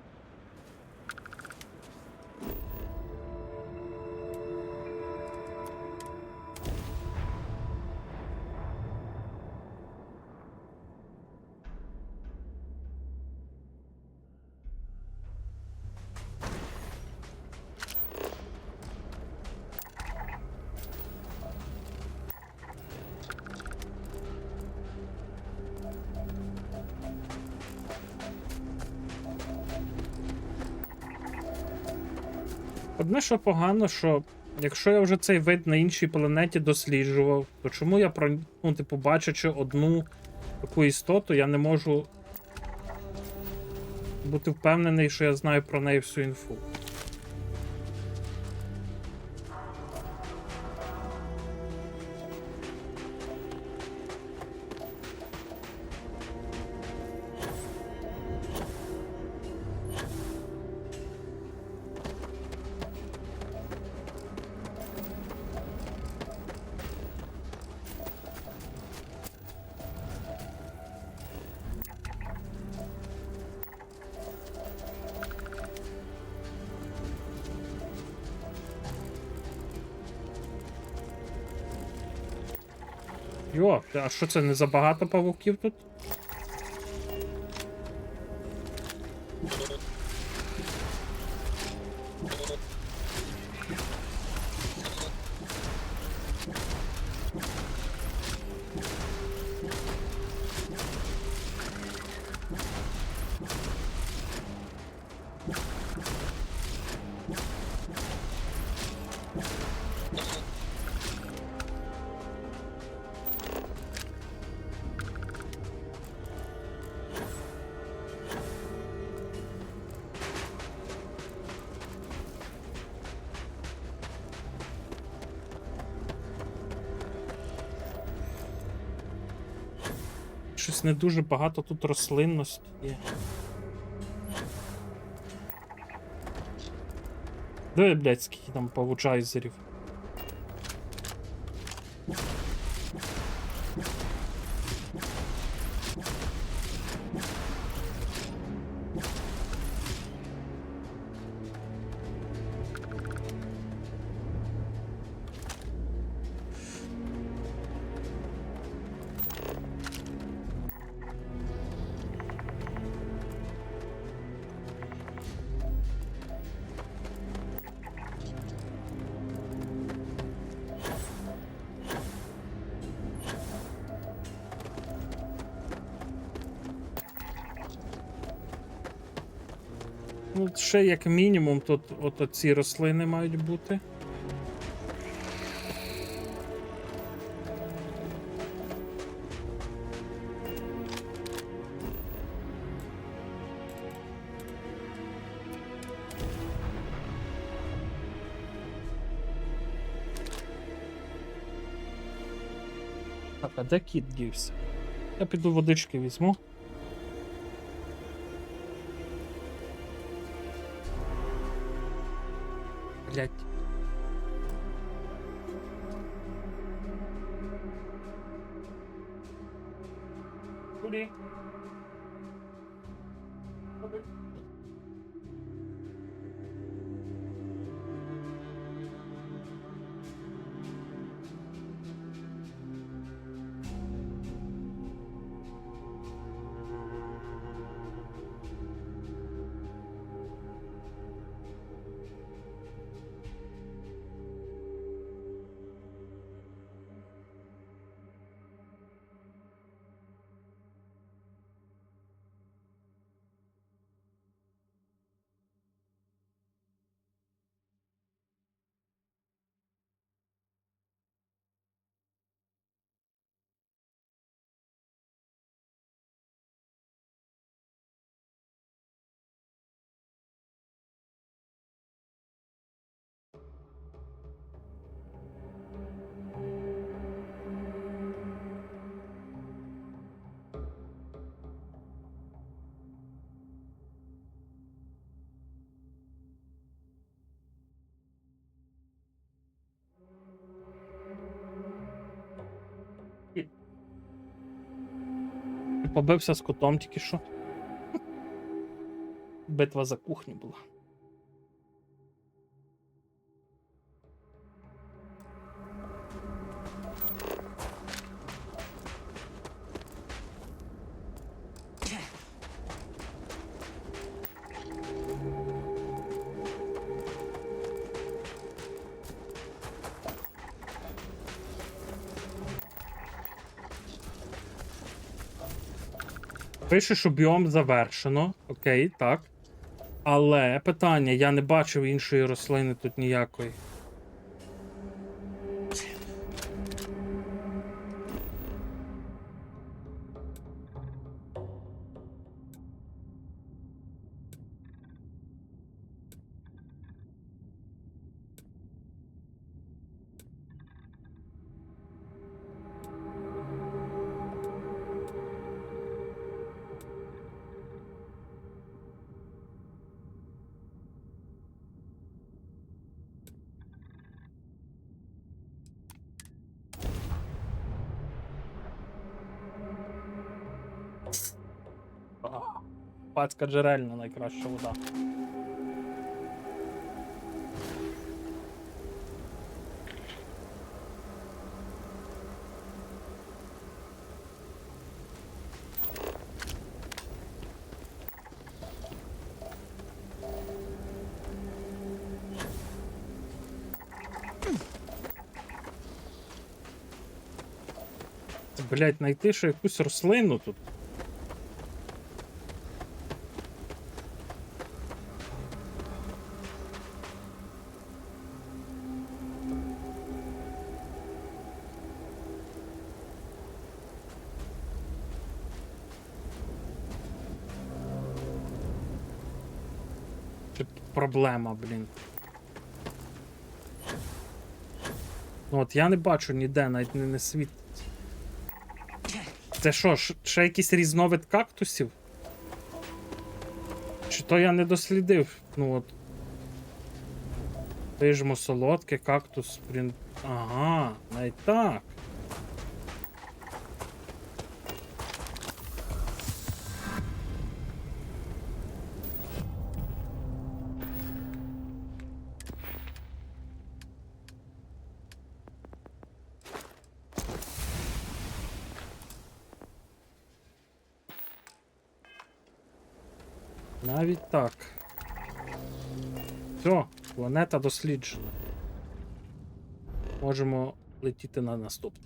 Одне, що погано, що якщо я вже цей вид на іншій планеті досліджував, то чому я бачачи одну таку істоту, я не можу бути впевнений, що я знаю про неї всю інфу. Йо, а що це, не забагато павуків тут? щось не дуже багато тут рослинності є. Диви, блядь, скільки там павучайзерів. Ну, ще як мінімум тут от ці рослини мають бути. Так, а де кіт дівся? Я піду водички візьму. Блять. Куди? Побився з котом тільки що. Битва за кухню була. Пише, що біом завершено. Окей, так. Але питання, я не бачив іншої рослини тут ніякої. Пацька джерельна найкраща вода. Блять, знайти ще якусь рослину тут. Проблема, блін. Ну от я не бачу ніде, навіть не світить. Це що, ще якийсь різновид кактусів? Чи то я не дослідив? Ну от. Пижмо солодке, кактус, блін. Ага, навіть так. Навіть так. Все, планета досліджена. Можемо летіти на наступну.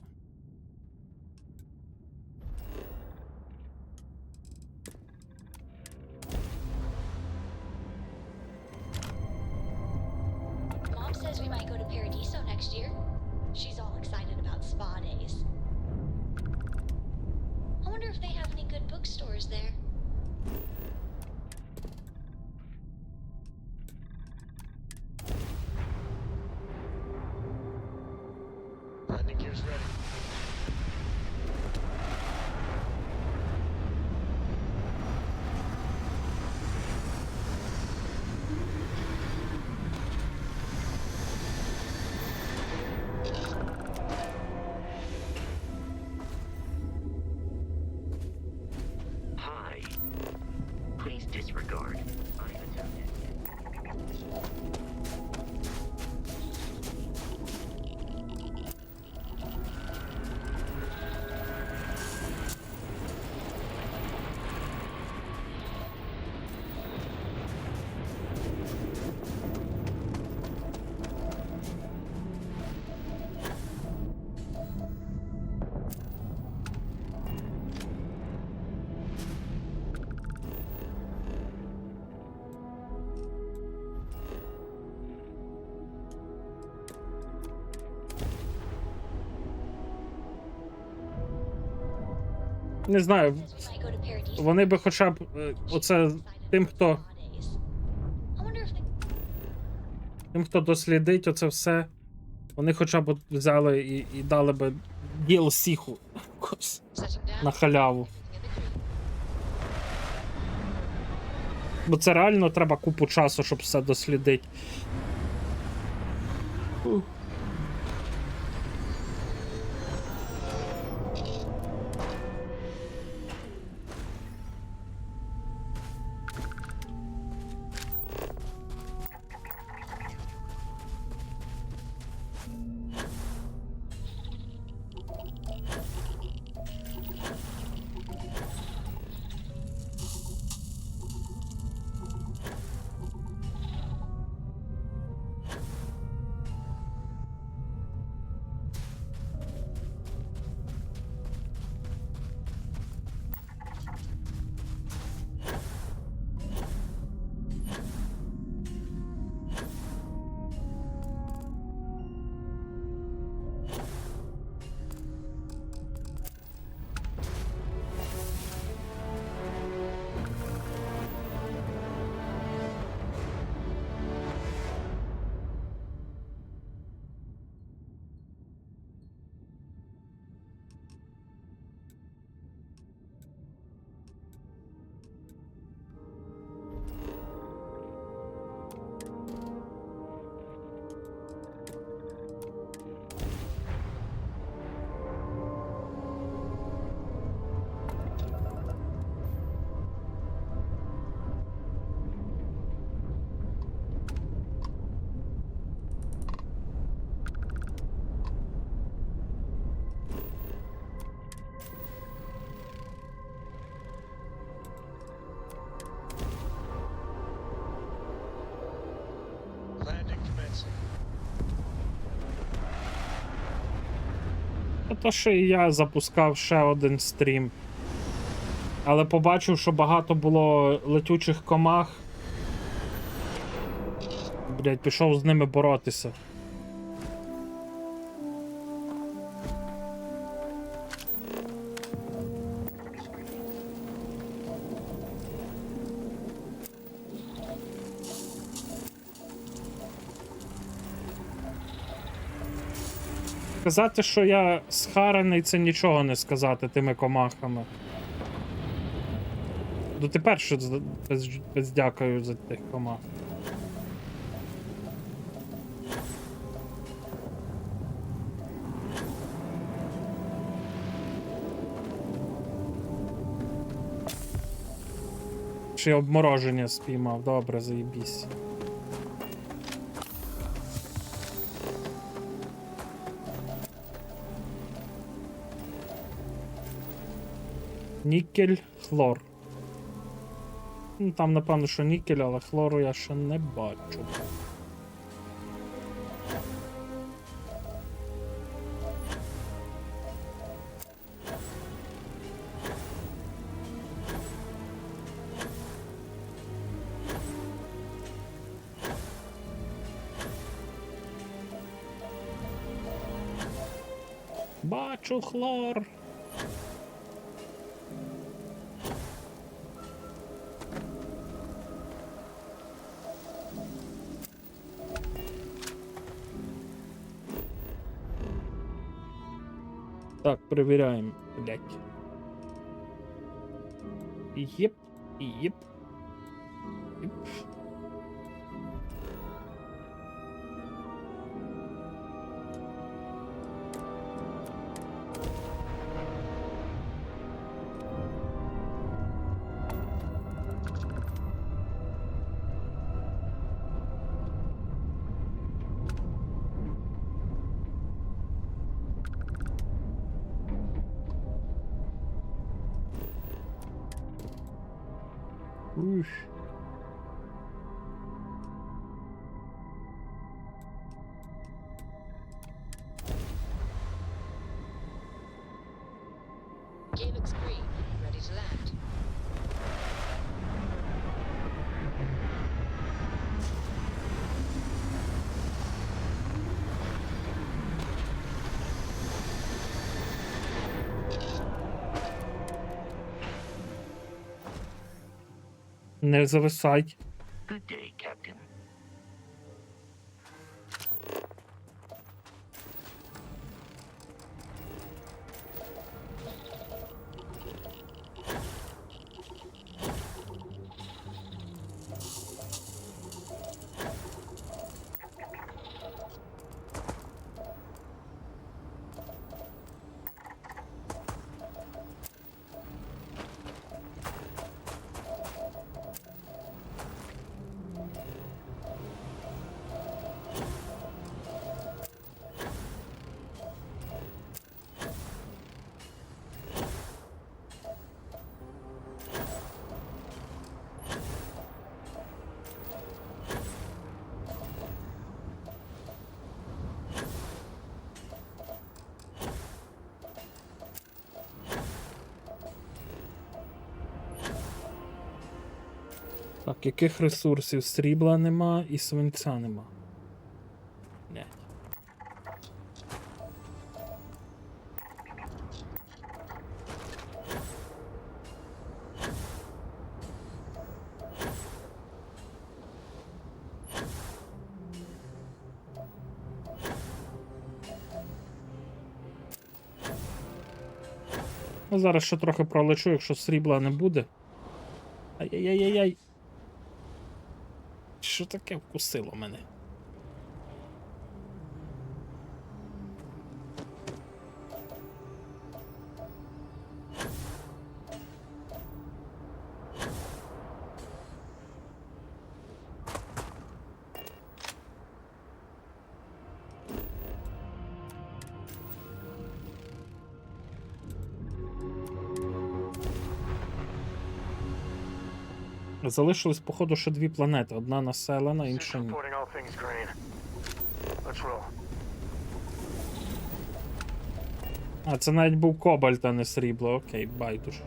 Mom says we might go to Paradiso next year. She's all excited about spa days. I wonder if they have any good bookstores there. Landing gear's ready. Hi. Please disregard. I've attempted. Не знаю, Says we might go to Paradiso. вони би хоча б оце тим, хто Spa days. I wonder if they... тим, хто дослідить оце все, вони хоча б от взяли і дали би DLC-ху якось Set him down. на халяву. In the creek. Бо це реально треба купу часу, щоб все дослідити. Landing commencing. То що і я запускав ще один стрім. Але побачив, що багато було летючих комах. Блять, пішов з ними боротися. Сказати, що я схарений, це нічого не сказати тими комахами. Ну тепер що без дякую за тих комах. Ще й обмороження спіймав, добре, заєбісь. Нікель, хлор. Ну, там, напевно, що нікель, але хлору я ще не бачу. Бачу хлор. Так, перевіряємо, блять. Єп, єп. Єп. Ух. Calyx green, ready to land. Не зависай. Good day, Captain. Так, яких ресурсів? Срібла нема і свинця нема. Блять. Ну, зараз ще трохи пролечу, якщо срібла не буде. Ай-яй-яй-яй. Що таке вкусило мене? Залишилось, походу, ще дві планети. Одна населена, інша ні. Reporting all things green. Let's roll. А, це навіть був кобальт, а не срібло. Окей, байдуже.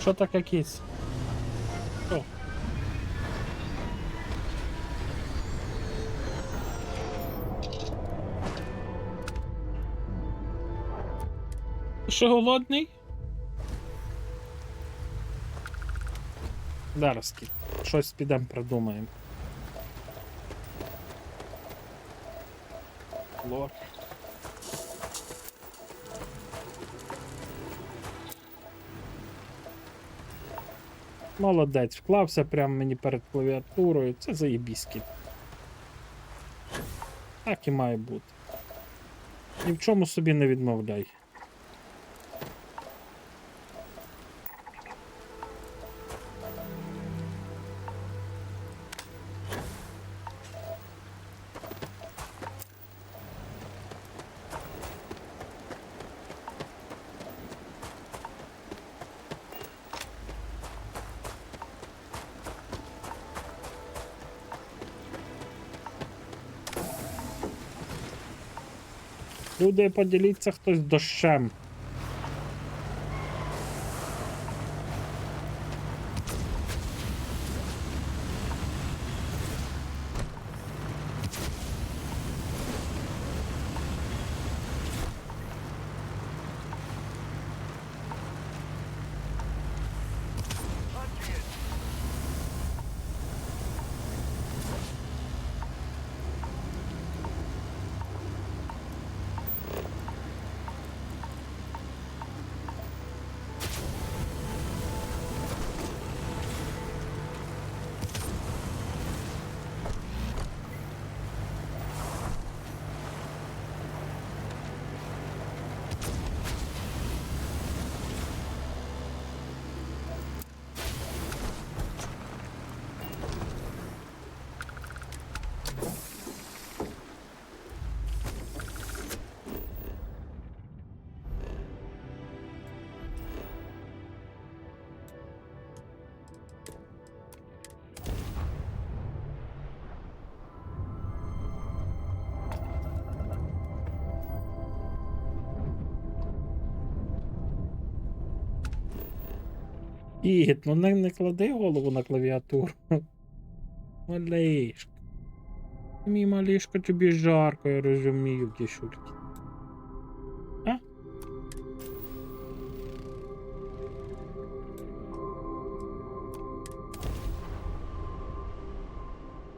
Що таке кісь? О. Ти ще голодний? Зараз кіт. Щось підемо придумаємо. Лор. Молодець, вклався прямо мені перед клавіатурою. Це заєбісь кіт. Так і має бути. Ні в чому собі не відмовляй. Люди, поділіться хтось дощем. Кіт, ну не клади голову на клавіатуру. Малишка. Мій малишка, тобі жарко, я розумію, кішульки. А?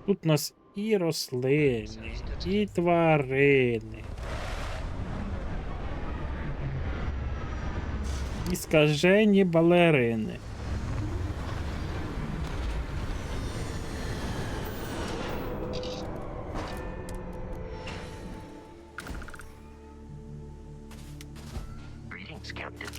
Тут у нас і рослини, і тварини. І скажені балерини. Greetings, Captain.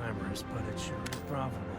glamorous, but it sure is profitable.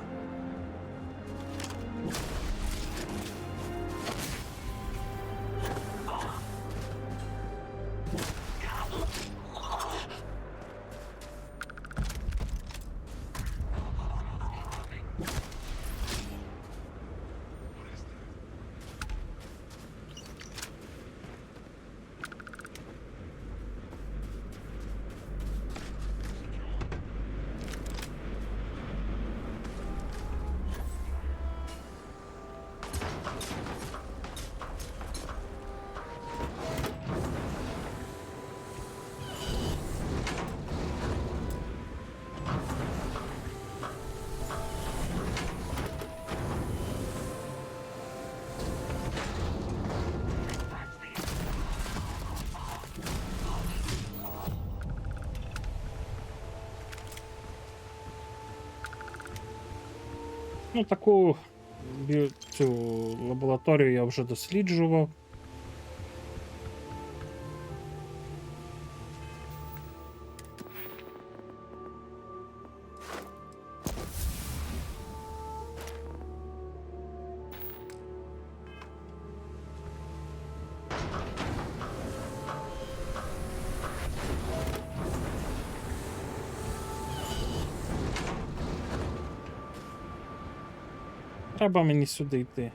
Ну, таку цю лабораторію я вже досліджував. Треба мені сюди йти.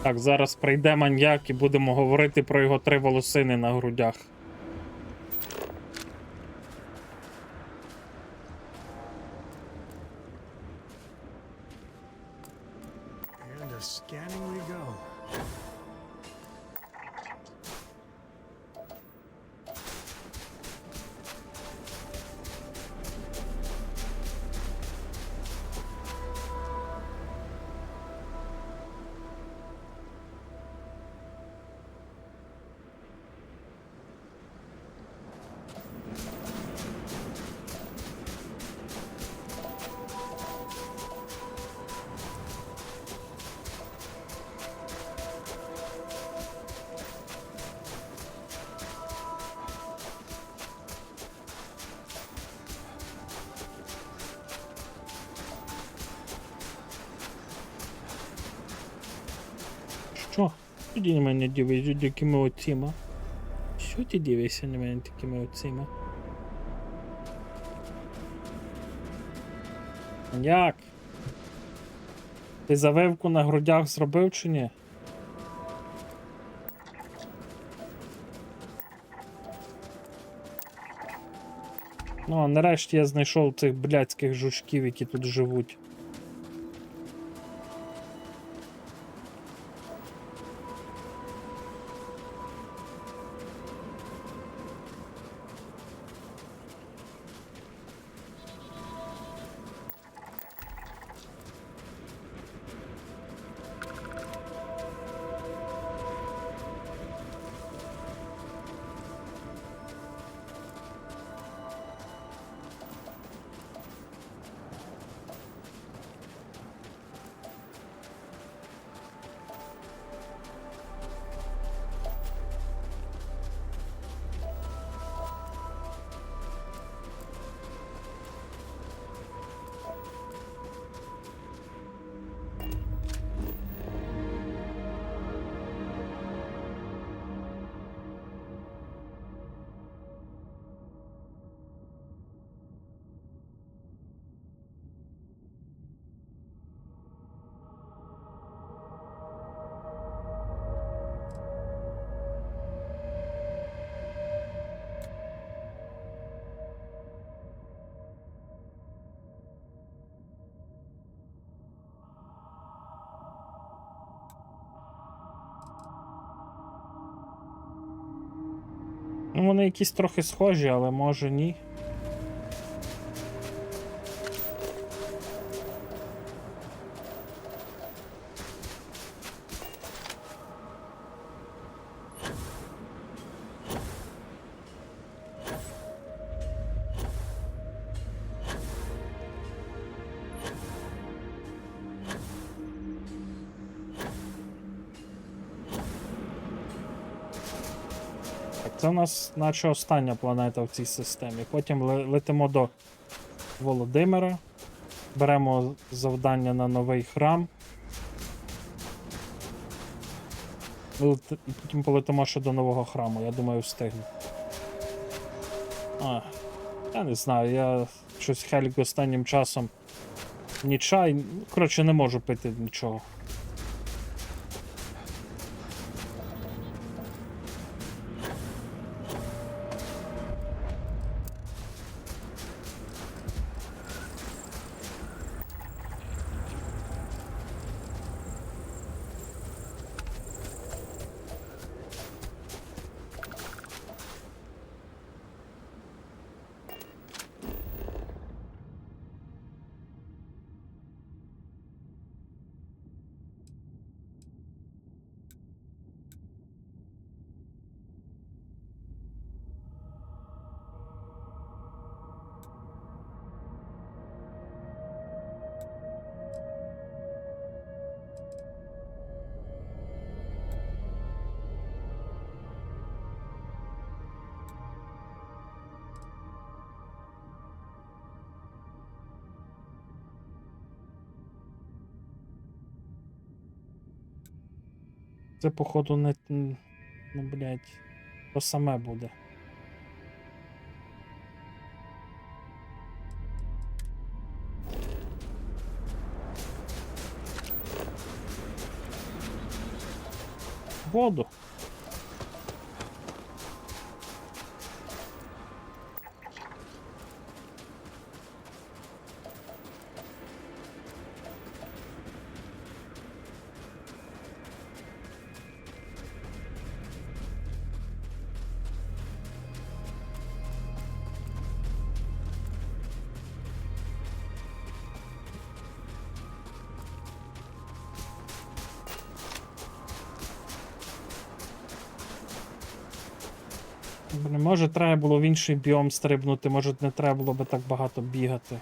Так, зараз прийде маньяк і будемо говорити про його 3 волосини на грудях. And to scanning we go. Що? Тоді на мене дивишся такими очима. Що ти дивишся на мене такими очима? Як? Ти завивку на грудях зробив чи ні? Ну, а нарешті я знайшов цих блядських жучків, які тут живуть. Ну, вони якісь трохи схожі, але може ні. Так, це у нас наче остання планета в цій системі. Потім летимо до Володимира. Беремо завдання на новий храм. І потім полетимо ще до нового храму, я думаю, встигну. Я не знаю, я щось Хелік останнім часом ні чай, коротше, не можу пити нічого. Це, походу, не. Ну, блядь, то саме буде. Воду. Блін, може треба було в інший біом стрибнути, може не треба було би так багато бігати.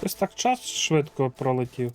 Ось так час швидко пролетів.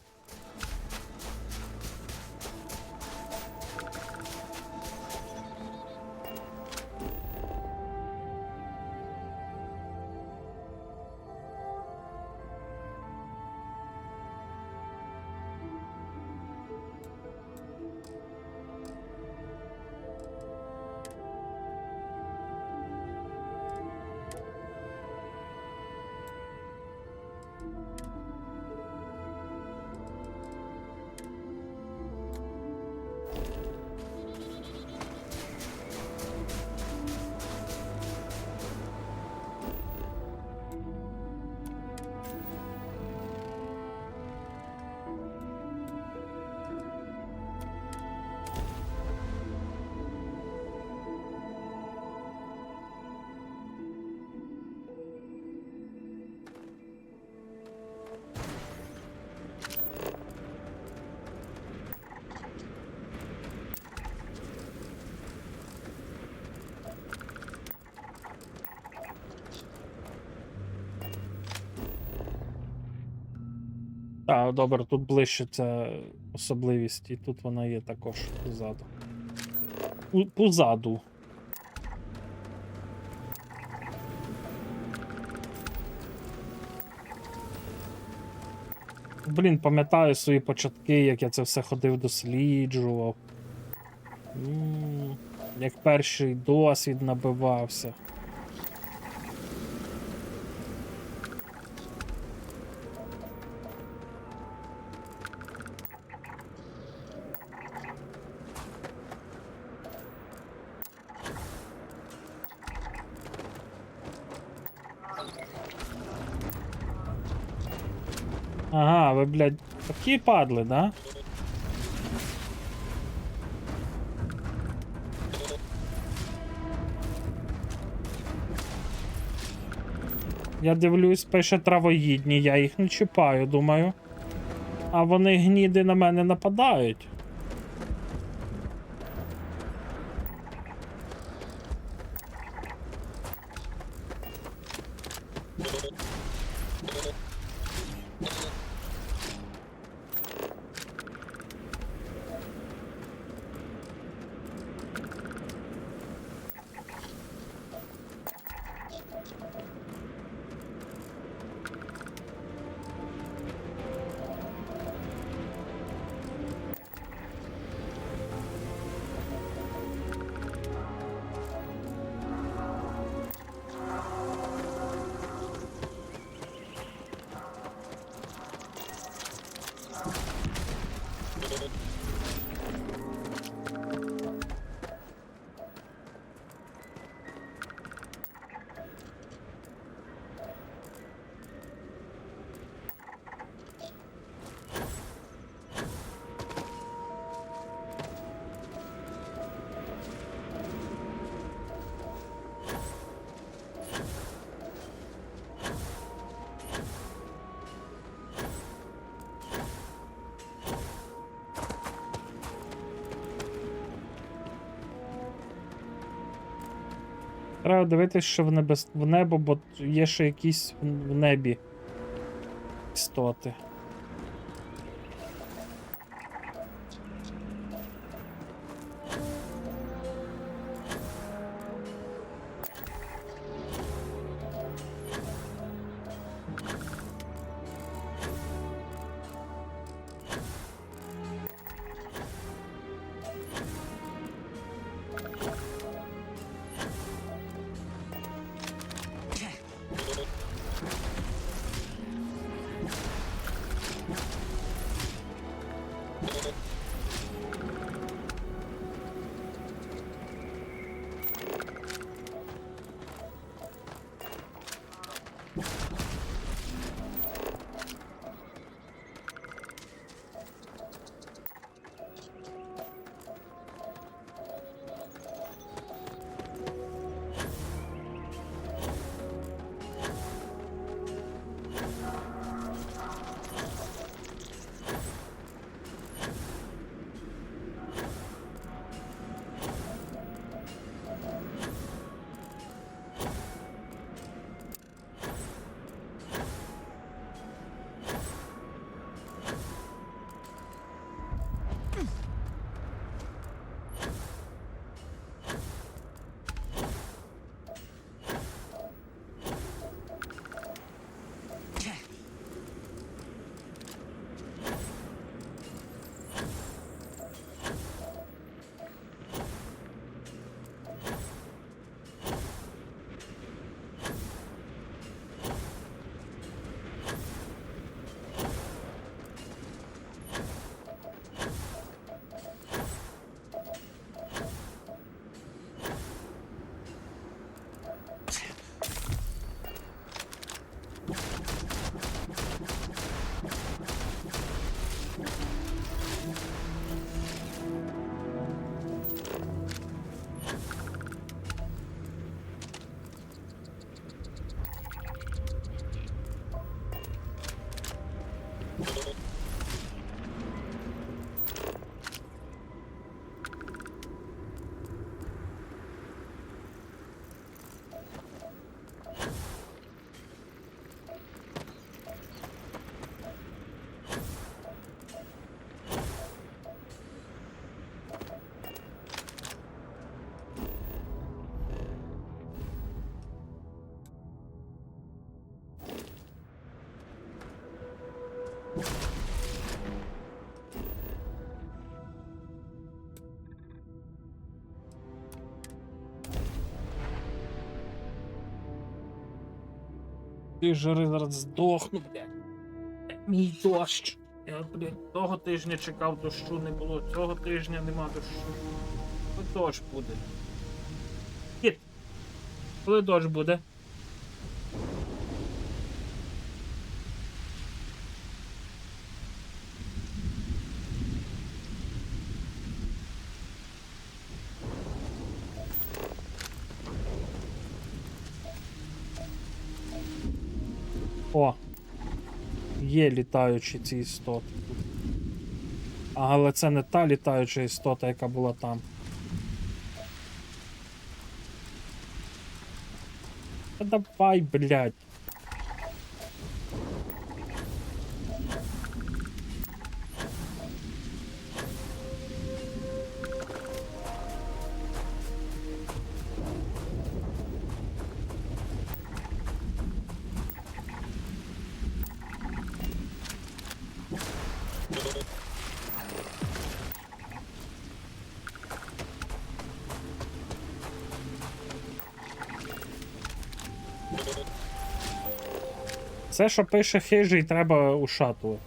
Так, добре, тут ближче ця особливість, і тут вона є також позаду. Позаду. Блін, пам'ятаю свої початки, як я це все ходив, досліджував. Як перший досвід набивався. Ага, ви, блядь, такі падли, да? Я дивлюсь, пише травоїдні, я їх не чіпаю, думаю. А вони гніди на мене нападають. Треба дивитись, що в небо, бо є ще якісь в небі істоти. Ти жари зараз здохну, блядь. Мій дощ. Я, блядь, того тижня чекав дощу, не було. Цього тижня нема дощу. Коли дощ буде? Кіт, коли дощ буде? О! Є літаючі ці істоти. Але це не та літаюча істота, яка була там. Та давай, блядь. Це, що пише хижий, треба ушатувати.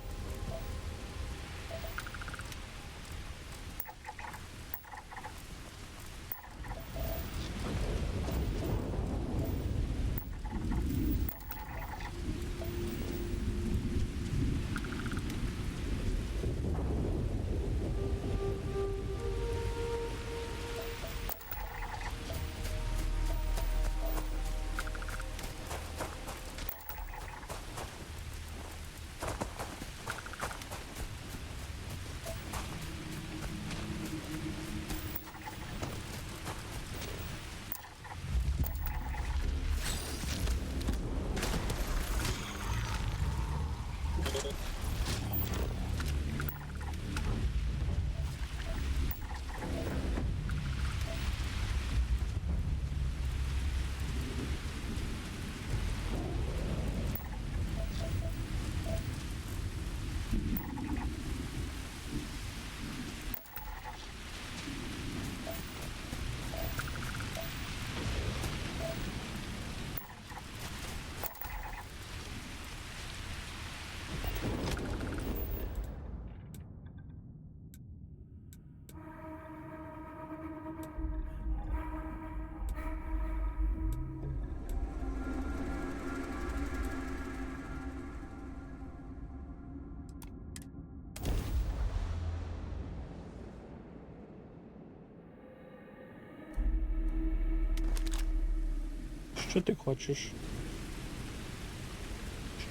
Що ти хочеш?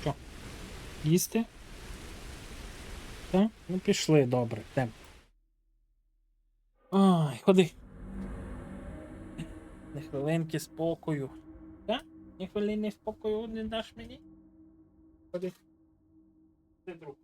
Що? Їсти? Так? Ну пішли, добре. Йдемо. Ай, ходи. Не хвилинки спокою. Так? Ні хвилини спокою не даш мені? Ходи. Ти друг.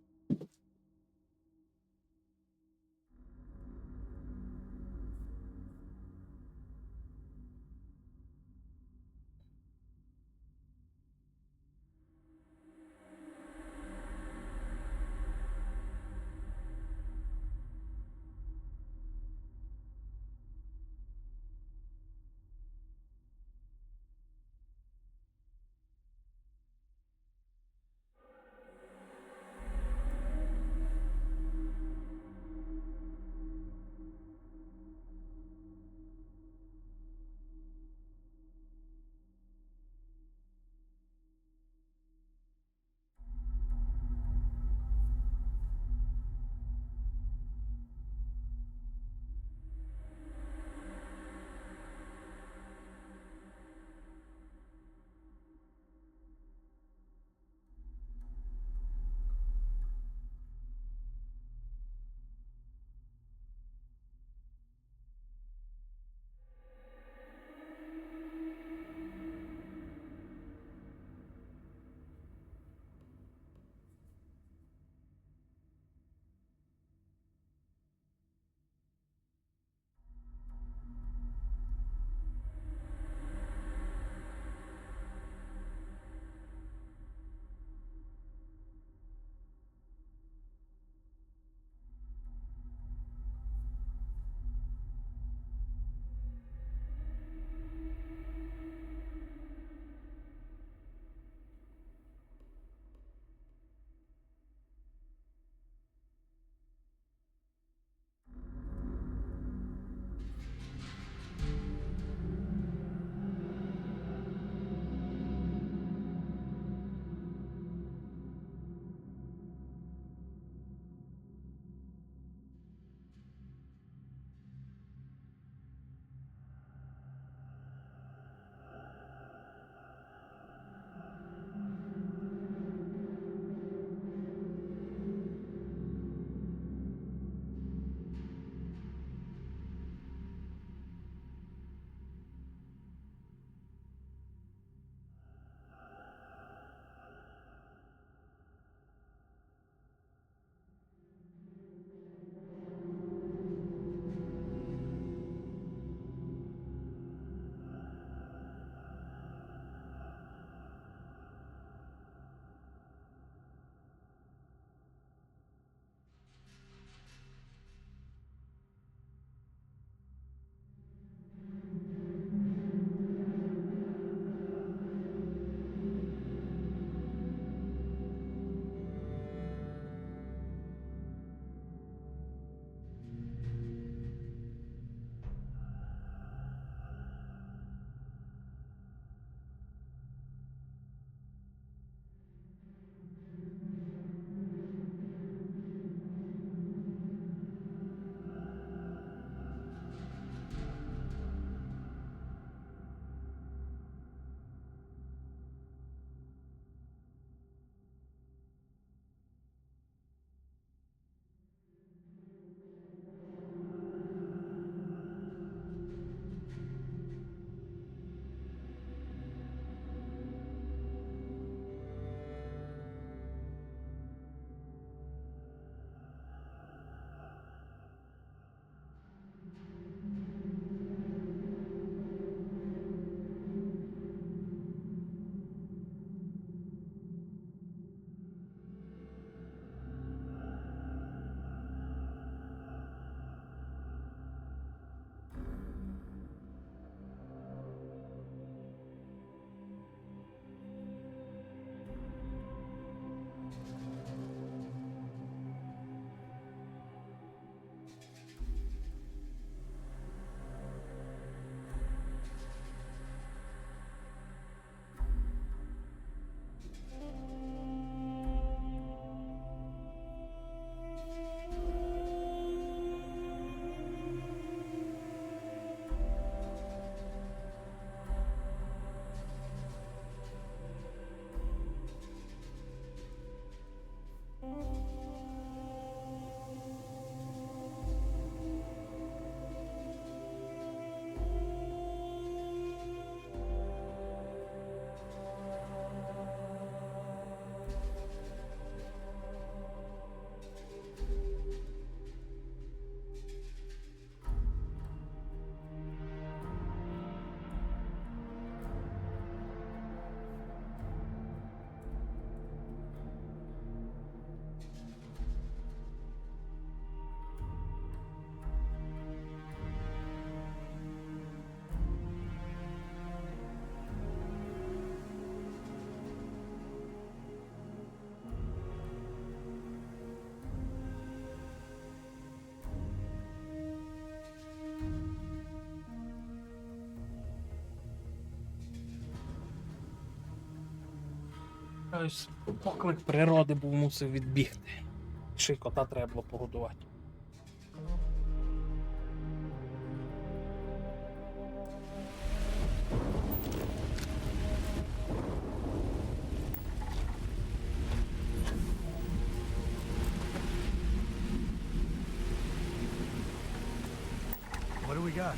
Щось поклик природи був мусив відбігти. Ще й кота треба було погодувати. What do we got?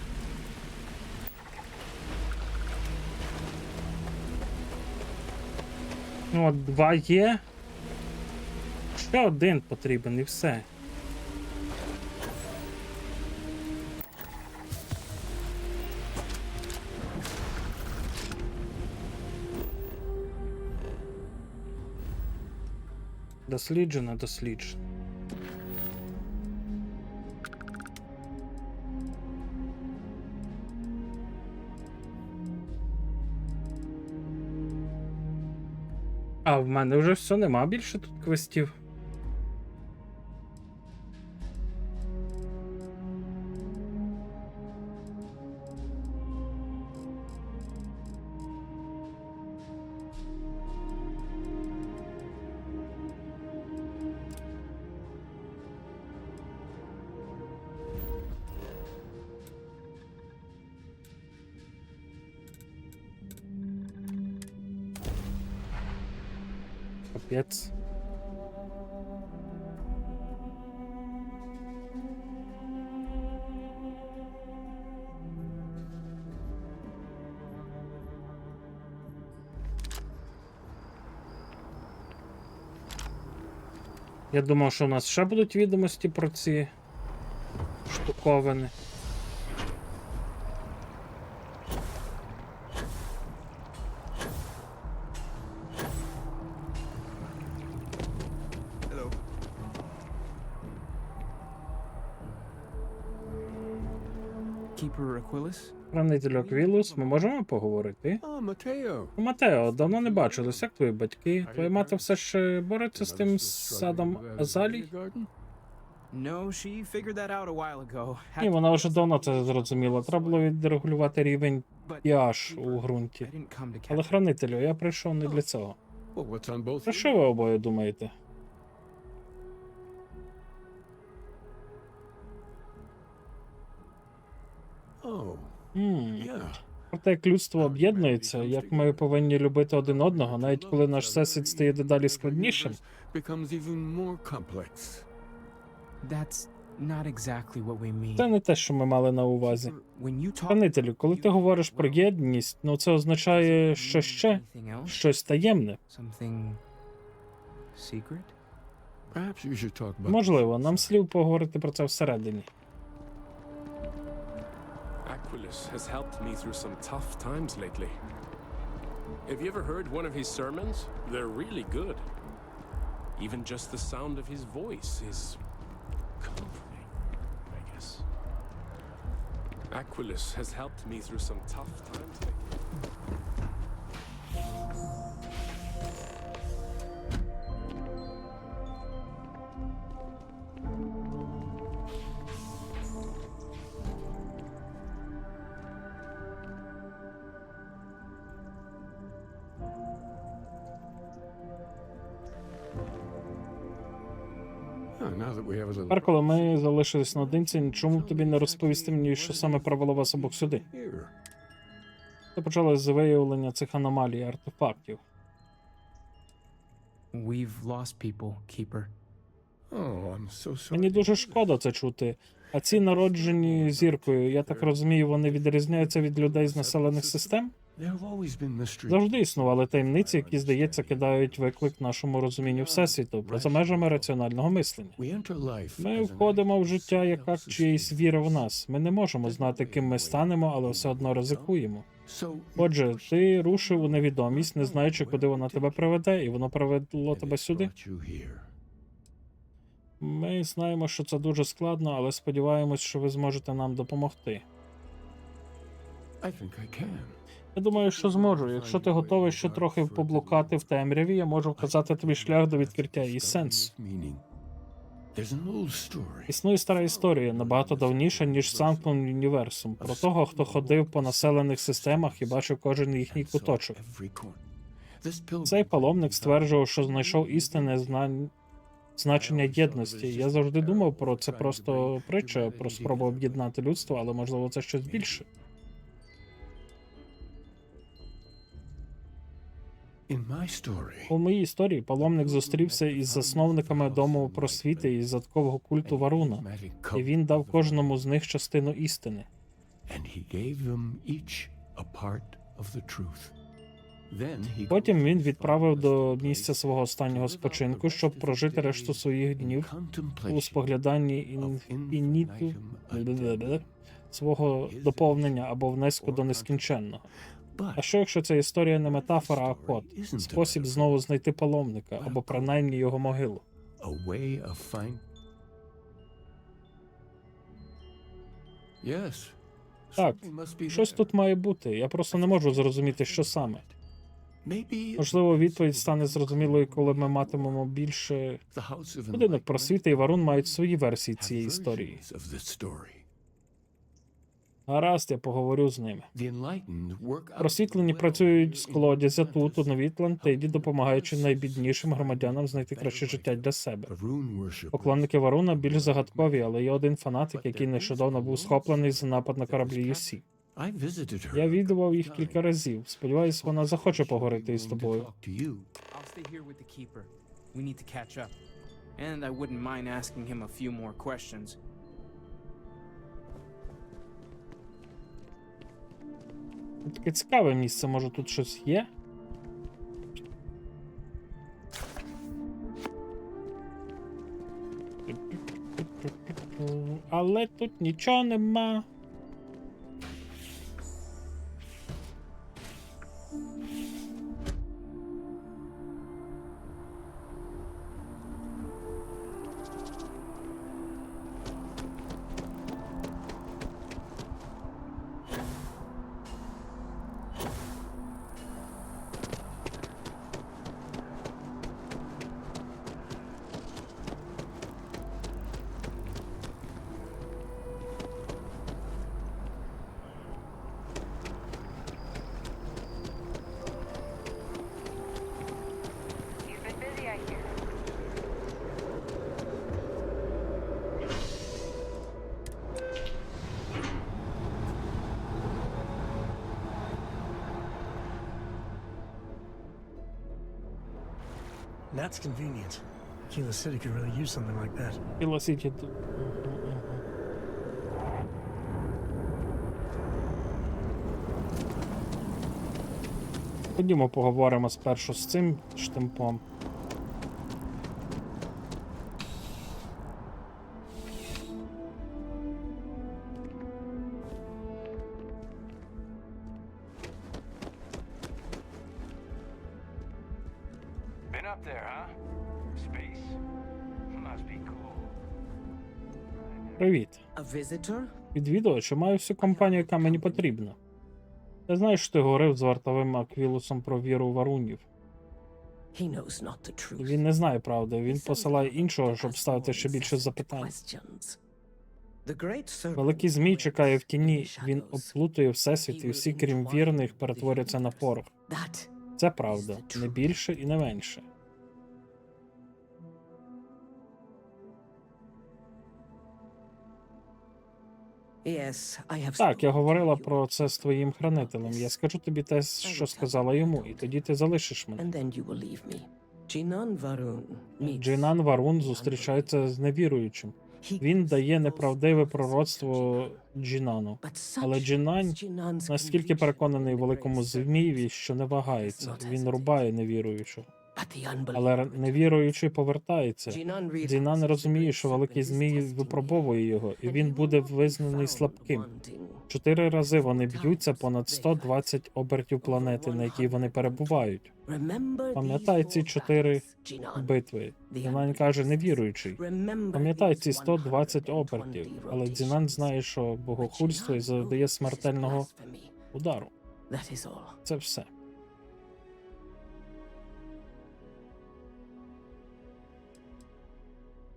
Ну, от 2 є. Ще 1 потрібен і все. Досліджено, досліджено. А в мене вже все, нема більше тут квестів. Капець. Я думав, що у нас ще будуть відомості про ці штуковини. Hello. Keeper Aquilus? Хранитель Аквілус, ми можемо поговорити? Mateo. Матео, давно не бачились, як твої батьки? Твоя мати все ще бореться з тим садом Азалій? No, she figured that out a while ago. Ні, вона вже давно це зрозуміла. Треба було відрегулювати рівень pH у I ґрунті. didn't come to Але catch. хранителю, я прийшов не для цього. Про що ви обоє думаєте? Проте як людство об'єднується, як ми повинні любити один одного, навіть коли наш всесвіт стає дедалі складнішим. That's not exactly what we mean. Це не те, що ми мали на увазі. When you talk Хранителю, коли ти говориш про єдність, ну це означає, що ще anything else, щось таємне. something secret? Можливо, нам слід поговорити про це всередині. Aquilus has helped me through some tough times lately. Have you ever heard one of his sermons? They're really good. Even just the sound of his voice is comforting, I guess. Aquilus has helped me through some tough times lately. Тепер, коли ми залишились наодинці, чому б тобі не розповісти мені, що саме привело вас обох сюди? Це почалось з виявлення цих аномалій, артефактів. We've lost people, Keeper. Мені дуже шкода це чути. А ці народжені зіркою, я так розумію, вони відрізняються від людей з населених систем? Завжди існували таємниці, які, здається, кидають виклик нашому розумінню Всесвіту, поза межами раціонального мислення. Ми входимо в життя як акт чиєїсь віри в нас. Ми не можемо знати, ким ми станемо, але все одно ризикуємо. Отже, ти рушив у невідомість, не знаючи, куди вона тебе приведе, і воно привело тебе сюди. Ми знаємо, що це дуже складно, але сподіваємось, що ви зможете нам допомогти. Я думаю, що зможу. Якщо ти готовий ще трохи поблукати в темряві, я можу вказати тобі шлях до відкриття її сенсу. Існує стара історія, набагато давніша, ніж замкнений універсум, про того, хто ходив по населених системах і бачив кожен їхній куточок. Цей паломник стверджував, що знайшов істинне значення єдності. Я завжди думав про це просто притча, про спробу об'єднати людство, але можливо це щось більше. У моїй історії паломник зустрівся із засновниками Дому просвіти і задкового культу Варуна, і він дав кожному з них частину істини. Потім він відправив до місця свого останнього спочинку, щоб прожити решту своїх днів у спогляданні інфініту свого доповнення або внеску до нескінченного. А що якщо ця історія не метафора, а ход? Спосіб знову знайти паломника, або принаймні його могилу. Так, щось тут має бути. Я просто не можу зрозуміти, що саме. Можливо, відповідь стане зрозумілою, коли ми матимемо більше. Будинок просвіти і Варун мають свої версії цієї історії. Гаразд, я поговорю з ними. Просвітлені працюють з колодязя тут, у Новій Атлантиді, допомагаючи найбіднішим громадянам знайти краще життя для себе. Поклонники Варуна більш загадкові, але є один фанатик, який нещодавно був схоплений за напад на кораблі UC. Я відвідував їх кілька разів. Сподіваюсь, вона захоче поговорити із тобою. I'll stay here with the keeper. We need to catch up. And I wouldn't mind asking him a few more questions. Таке цікаве місце, може тут щось є? Але тут нічого нема. You've been busy, I hear. That's convenient. Kila City could really use something like that. Кіла Сіті тут. Ходімо поговоримо спершу з цим штимпом. Been up there, huh? Space. Must be cool. Привіт. A visitor? Відвідувач, маю всю компанію, яка мені потрібна. Я знаю, що ти говорив з вартовим Аквілусом про віру варунів. He knows not the truth. Він не знає правди, він посилає іншого, щоб ставити ще більше запитань. Questions. The great serpent Великий змій чекає в тіні, він оплутує всесвіт, і всі, крім вірних, перетворяться на порох. that Це правда, не більше і не менше. yes, I have Так, я spoken говорила to you. про це з твоїм хранителем. Я скажу тобі те, що сказала йому, і тоді ти залишиш мене. And then you will leave me. Jinan Varun meets Джейнан Варун зустрічається з невіруючим. He Він gives дає false неправдиве witness пророцтво Джінану. But such Але Джінань is Jinan's настільки conviction переконаний в in the великому great змієві, що не вагається. Він рубає невіруючого. serpent. But the unbeliever Але невіруючий повертається. Jinan realizes Джінан the розуміє, great що великий serpent is змій testing випробовує його, і him, він and he буде will not be визнаний found слабким. wanting. 4 рази вони б'ються понад 120 обертів планети, на якій вони перебувають. Remember Пам'ятай these ці four 4 battles, Jinan. битви. Джінан каже невіруючий. Remember Пам'ятай ці these 120 120 обертів, але Дзінан rotations. знає, що богохульство і Jinan завдає knows this is смертельного blasphemy. удару. That is all. Це все.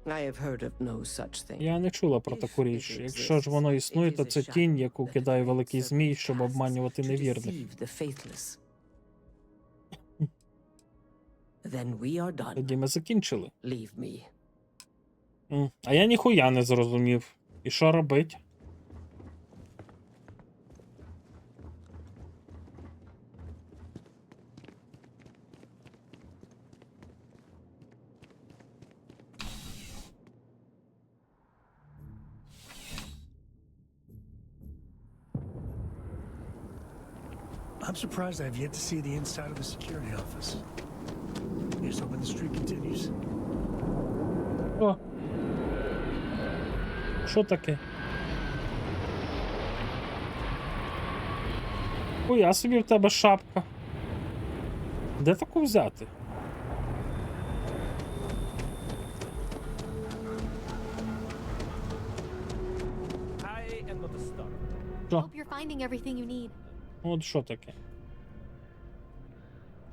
I have heard of no such thing. Я не чула про таку річ. Якщо ж воно існує, то це тінь, яку кидає великий змій, щоб обманювати невірних. Deceive the faithless. Then we are done. Тоді ми закінчили. Leave me. А я ніхуя не зрозумів. І що робить? I'm surprised I've yet to see the inside of the security office. Here's hoping the streak continues. О. Що таке? Хуя собі в тебе шапка. Де таку взяти? Що? Hope you're finding everything you need. От що таке?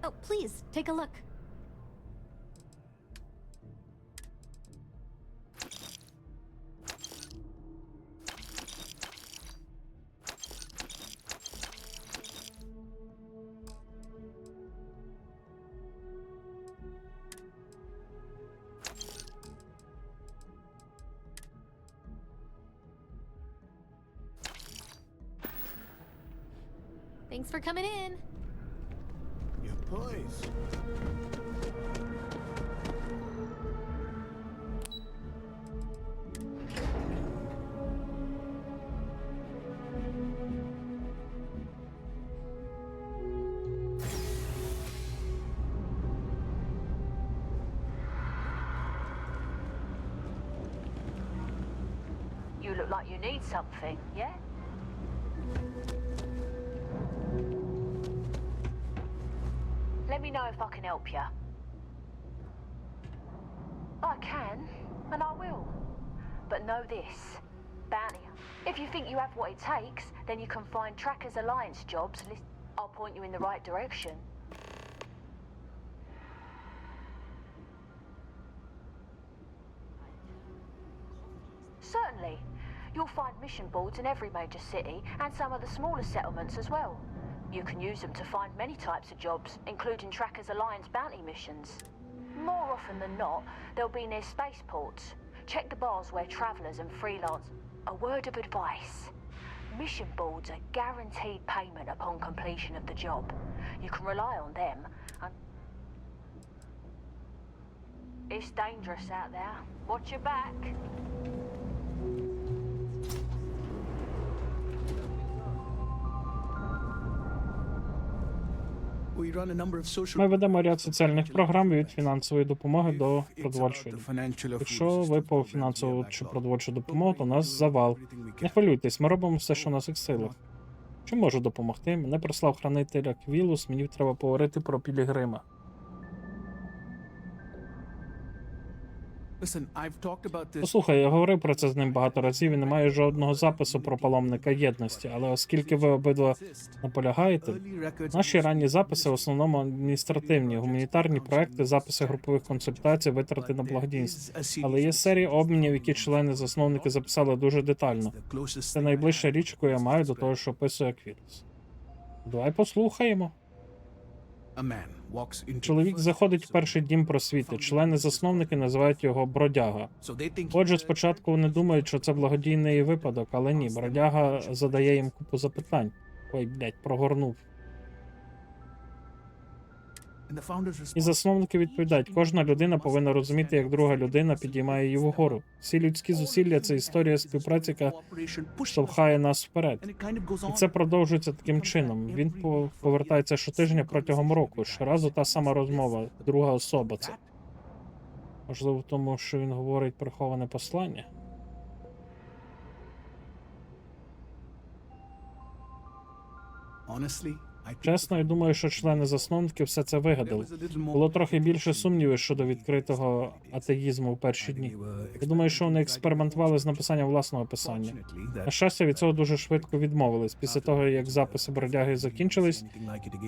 Oh, please, take a look. Thanks for coming in. Your place. You look like you need something, yeah? Let me know if I can help you. I can, and I will. But know this, bounty. If you think you have what it takes, then you can find Trackers Alliance jobs. I'll point you in the right direction. Certainly. You'll find mission boards in every major city and some of the smaller settlements as well. You can use them to find many types of jobs, including Trackers Alliance bounty missions. More often than not, they'll be near spaceports. Check the bars where travelers and freelance... A word of advice. Mission boards are guaranteed payment upon completion of the job. You can rely on them, and... It's dangerous out there. Watch your back. We run a number of social... Ми ведемо ряд соціальних програм від фінансової допомоги до продовольчої. Якщо ви по фінансову чи продовольчу допомогу, то у нас завал. Не хвилюйтесь, ми робимо все, що в наших силах. Чи можу допомогти? Мене прислав хранитель Аквілус, мені треба поговорити про Пілігрима. Послухай, я говорив про це з ним багато разів і немає жодного запису про паломника єдності, але оскільки ви обидва наполягаєте, наші ранні записи в основному адміністративні, гуманітарні проекти, записи групових консультацій, витрати на благодійність. Але є серія обмінів, які члени-засновники записали дуже детально. Це найближча річ, яку я маю до того, що описує Аквілус. Давай послухаємо. Чоловік заходить в перший дім просвіти. Члени-засновники називають його бродяга. Отже, спочатку вони думають, що це благодійний випадок, але ні, бродяга задає їм купу запитань. Ой, блядь, прогорнув. І засновники відповідають, кожна людина повинна розуміти, як друга людина підіймає її вгору. Всі людські зусилля – це історія співпраці, яка штовхає нас вперед. І це продовжується таким чином. Він повертається щотижня протягом року. Щоразу та сама розмова, друга особа це. Можливо, в тому, що він говорить приховане послання? Чесно, я думаю, що члени-засновники все це вигадали. Було трохи більше сумнівів щодо відкритого атеїзму в перші дні. Я думаю, що вони експериментували з написанням власного писання. На щастя, від цього дуже швидко відмовились. Після того, як записи бродяги закінчились,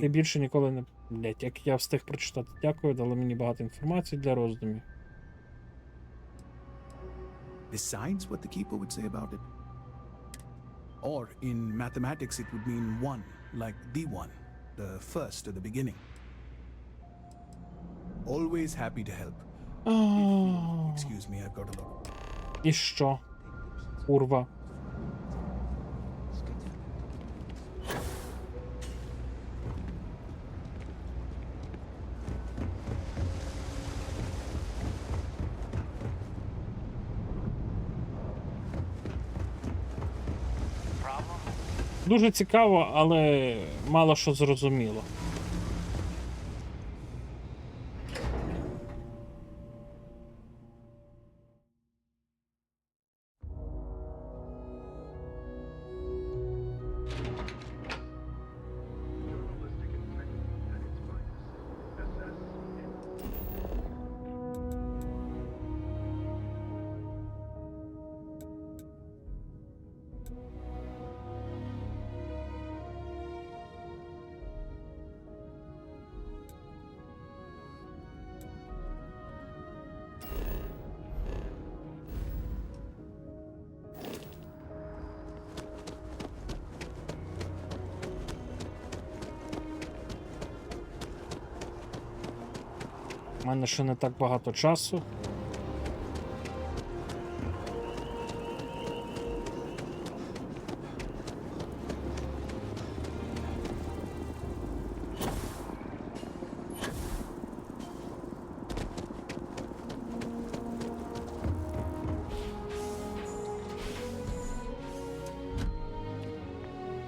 і більше ніколи не... Блять, як я встиг прочитати. Дякую, дали мені багато інформації для роздумів. Besides what the keeper would say about it. Or in mathematics it would mean one, like the one, the first at the beginning. Always happy to help. Excuse me, I've got a lot. І що? Курва. Дуже цікаво, але мало що зрозуміло. У мене ще не так багато часу.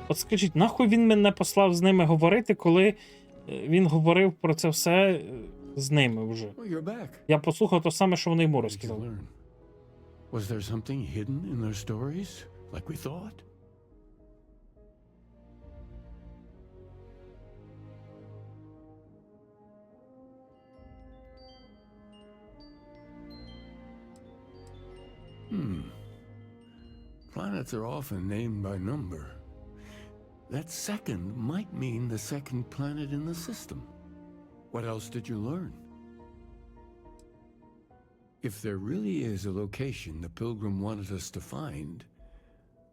От скажіть, нахуй він мене послав з ними говорити, коли він говорив про це все з ними вже. Well, you're back. Я послухав те саме, що вони йому What did you розказали. learn? Was there something hidden in their stories, like we thought? Planets are often named by number. That second might mean the second planet in the system. What else did you learn? If there really is a location the Pilgrim wanted us to find,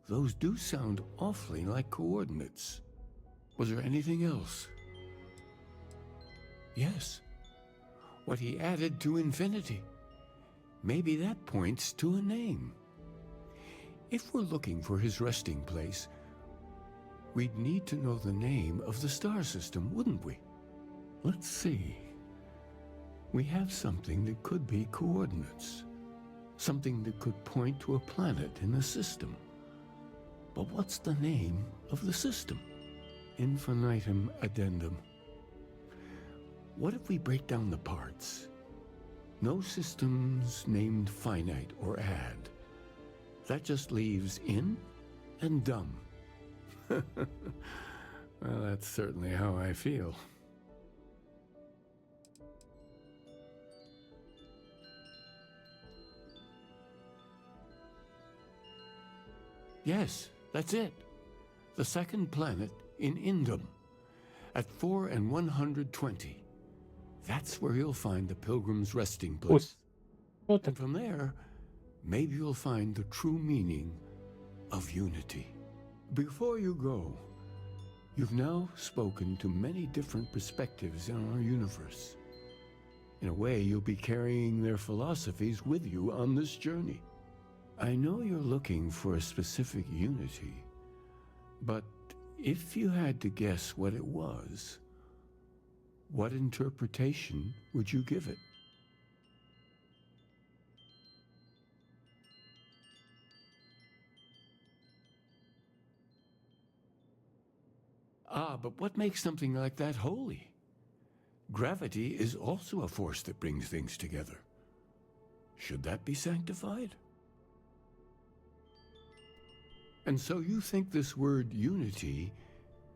those do sound awfully like coordinates. Was there anything else? Yes. What he added to infinity. Maybe that points to a name. If we're looking for his resting place, we'd need to know the name of the star system, wouldn't we? Let's see. We have something that could be coordinates. Something that could point to a planet in the system. But what's the name of the system? Infinitum addendum. What if we break down the parts? No systems named finite or add. That just leaves in and dumb. Well, that's certainly how I feel. Yes, that's it. The second planet in Indum, at 4 and 120. That's where you'll find the Pilgrim's resting place. And from there, maybe you'll find the true meaning of unity. Before you go, you've now spoken to many different perspectives in our universe. In a way, you'll be carrying their philosophies with you on this journey. I know you're looking for a specific unity, but if you had to guess what it was, what interpretation would you give it? Ah, but what makes something like that holy? Gravity is also a force that brings things together. Should that be sanctified? And so you think this word unity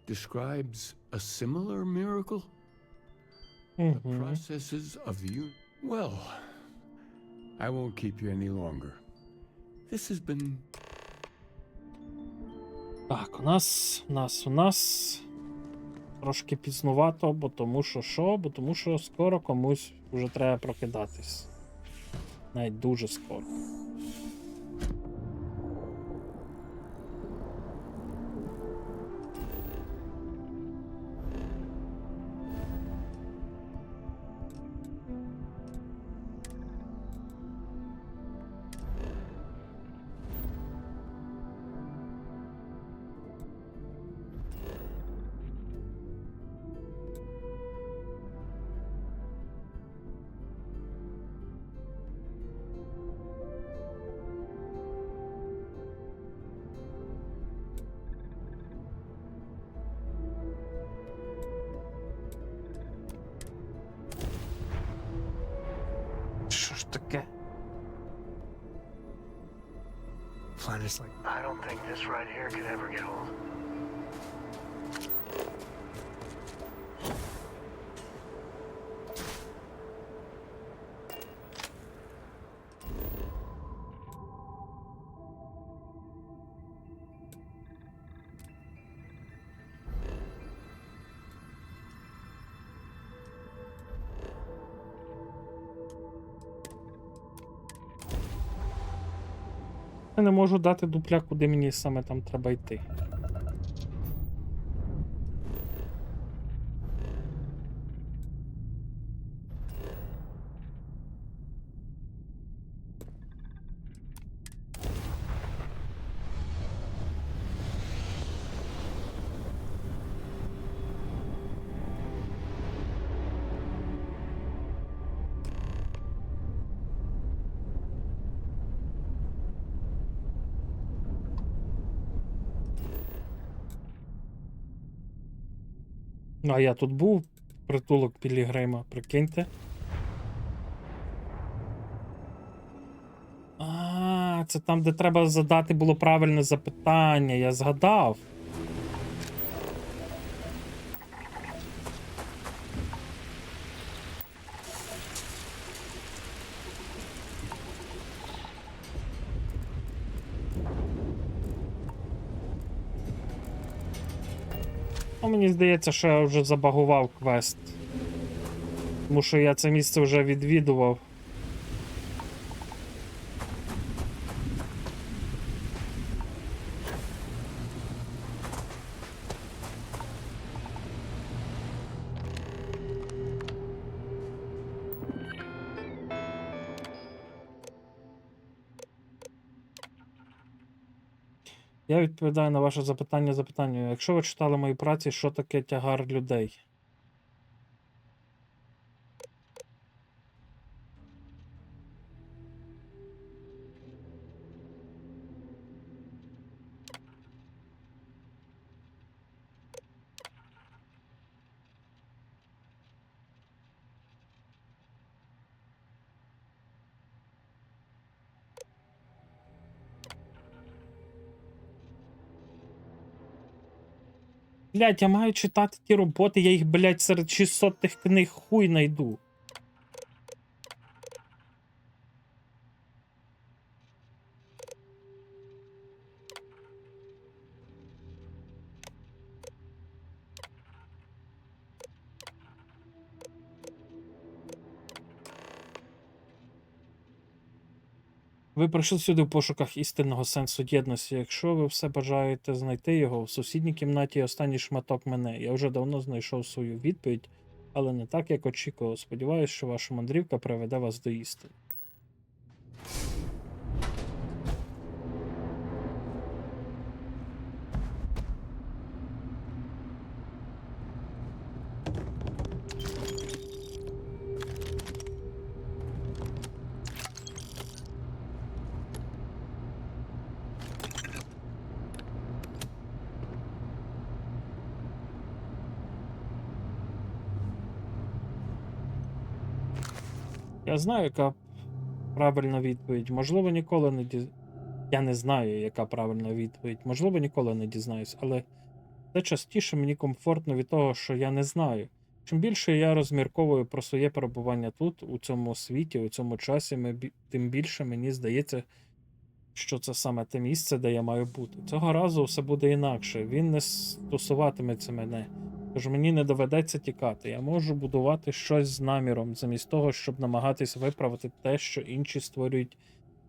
describes a similar miracle? The processes of the Well, I won't keep you any longer. This has been... Так, у нас трошки пізнувато, бо тому що що? Бо тому що скоро комусь вже треба прокидатись. Навіть дуже скоро. таке? Planet's like, I don't think this right here could ever get old. Я не можу дати дупля, куди мені саме там треба йти. Ну, а я тут був, притулок Пілігрима, прикиньте. А, це там, де треба задати було правильне запитання, я згадав. Ну, мені здається, що я вже забагував квест. Тому що я це місце вже відвідував. Я відповідаю на ваше запитання. Якщо ви читали мої праці, що таке тягар людей? Блять, я маю читати ті роботи, я їх, блять, серед 600 тих книг хуй найду. Ви прийшли сюди в пошуках істинного сенсу єдності. Якщо ви все бажаєте знайти його, в сусідній кімнаті є останній шматок мене. Я вже давно знайшов свою відповідь, але не так, як очікував. Сподіваюсь, що ваша мандрівка приведе вас до істини. Я знаю, яка правильна відповідь. Можливо, ніколи не Я не знаю, яка правильна відповідь. Можливо, ніколи не дізнаюсь, але це частіше мені комфортно від того, що я не знаю. Чим більше я розмірковую про своє перебування тут, у цьому світі, у цьому часі, тим більше мені здається, що це саме те місце, де я маю бути. Цього разу все буде інакше. Він не стосуватиметься мене. Тож мені не доведеться тікати. Я можу будувати щось з наміром, замість того, щоб намагатись виправити те, що інші створюють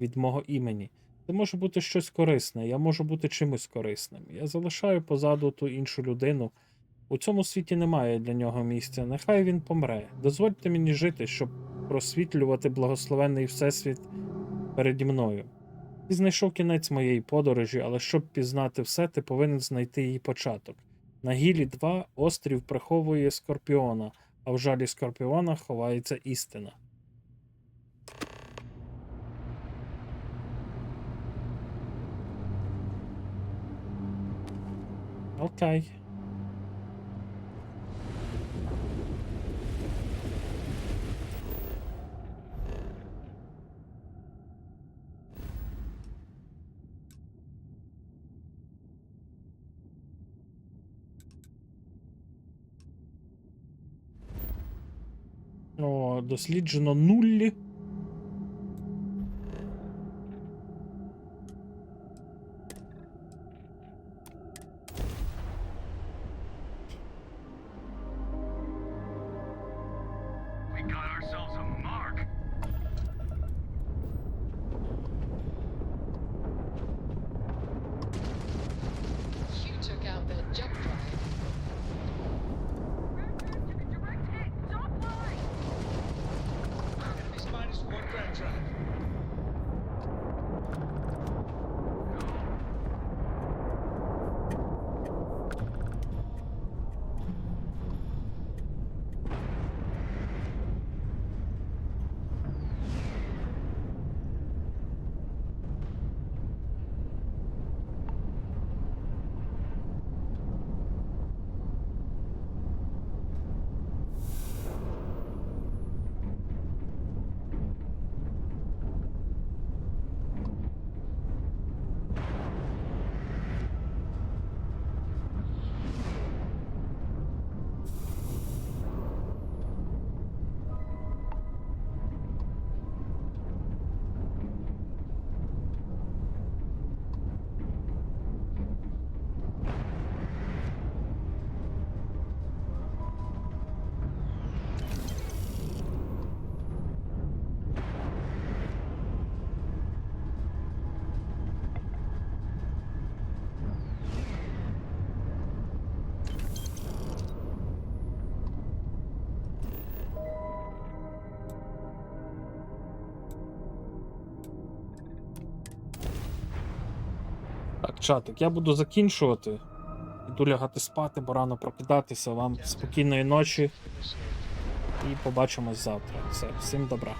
від мого імені. Це може бути щось корисне, я можу бути чимось корисним. Я залишаю позаду ту іншу людину. У цьому світі немає для нього місця. Нехай він помре. Дозвольте мені жити, щоб просвітлювати благословенний всесвіт переді мною. Ти знайшов кінець моєї подорожі, але щоб пізнати все, ти повинен знайти її початок. На Гілі 2 острів приховує Скорпіона, а в жалі Скорпіона ховається істина. Окей. досліджено 0. We got ourselves a mark. You took out that jump drive. Enemies -1 grand drive. Так, чатик, я буду закінчувати. Іду лягати спати, бо рано прокидатися. Вам спокійної ночі. І побачимось завтра. Все, всім добра.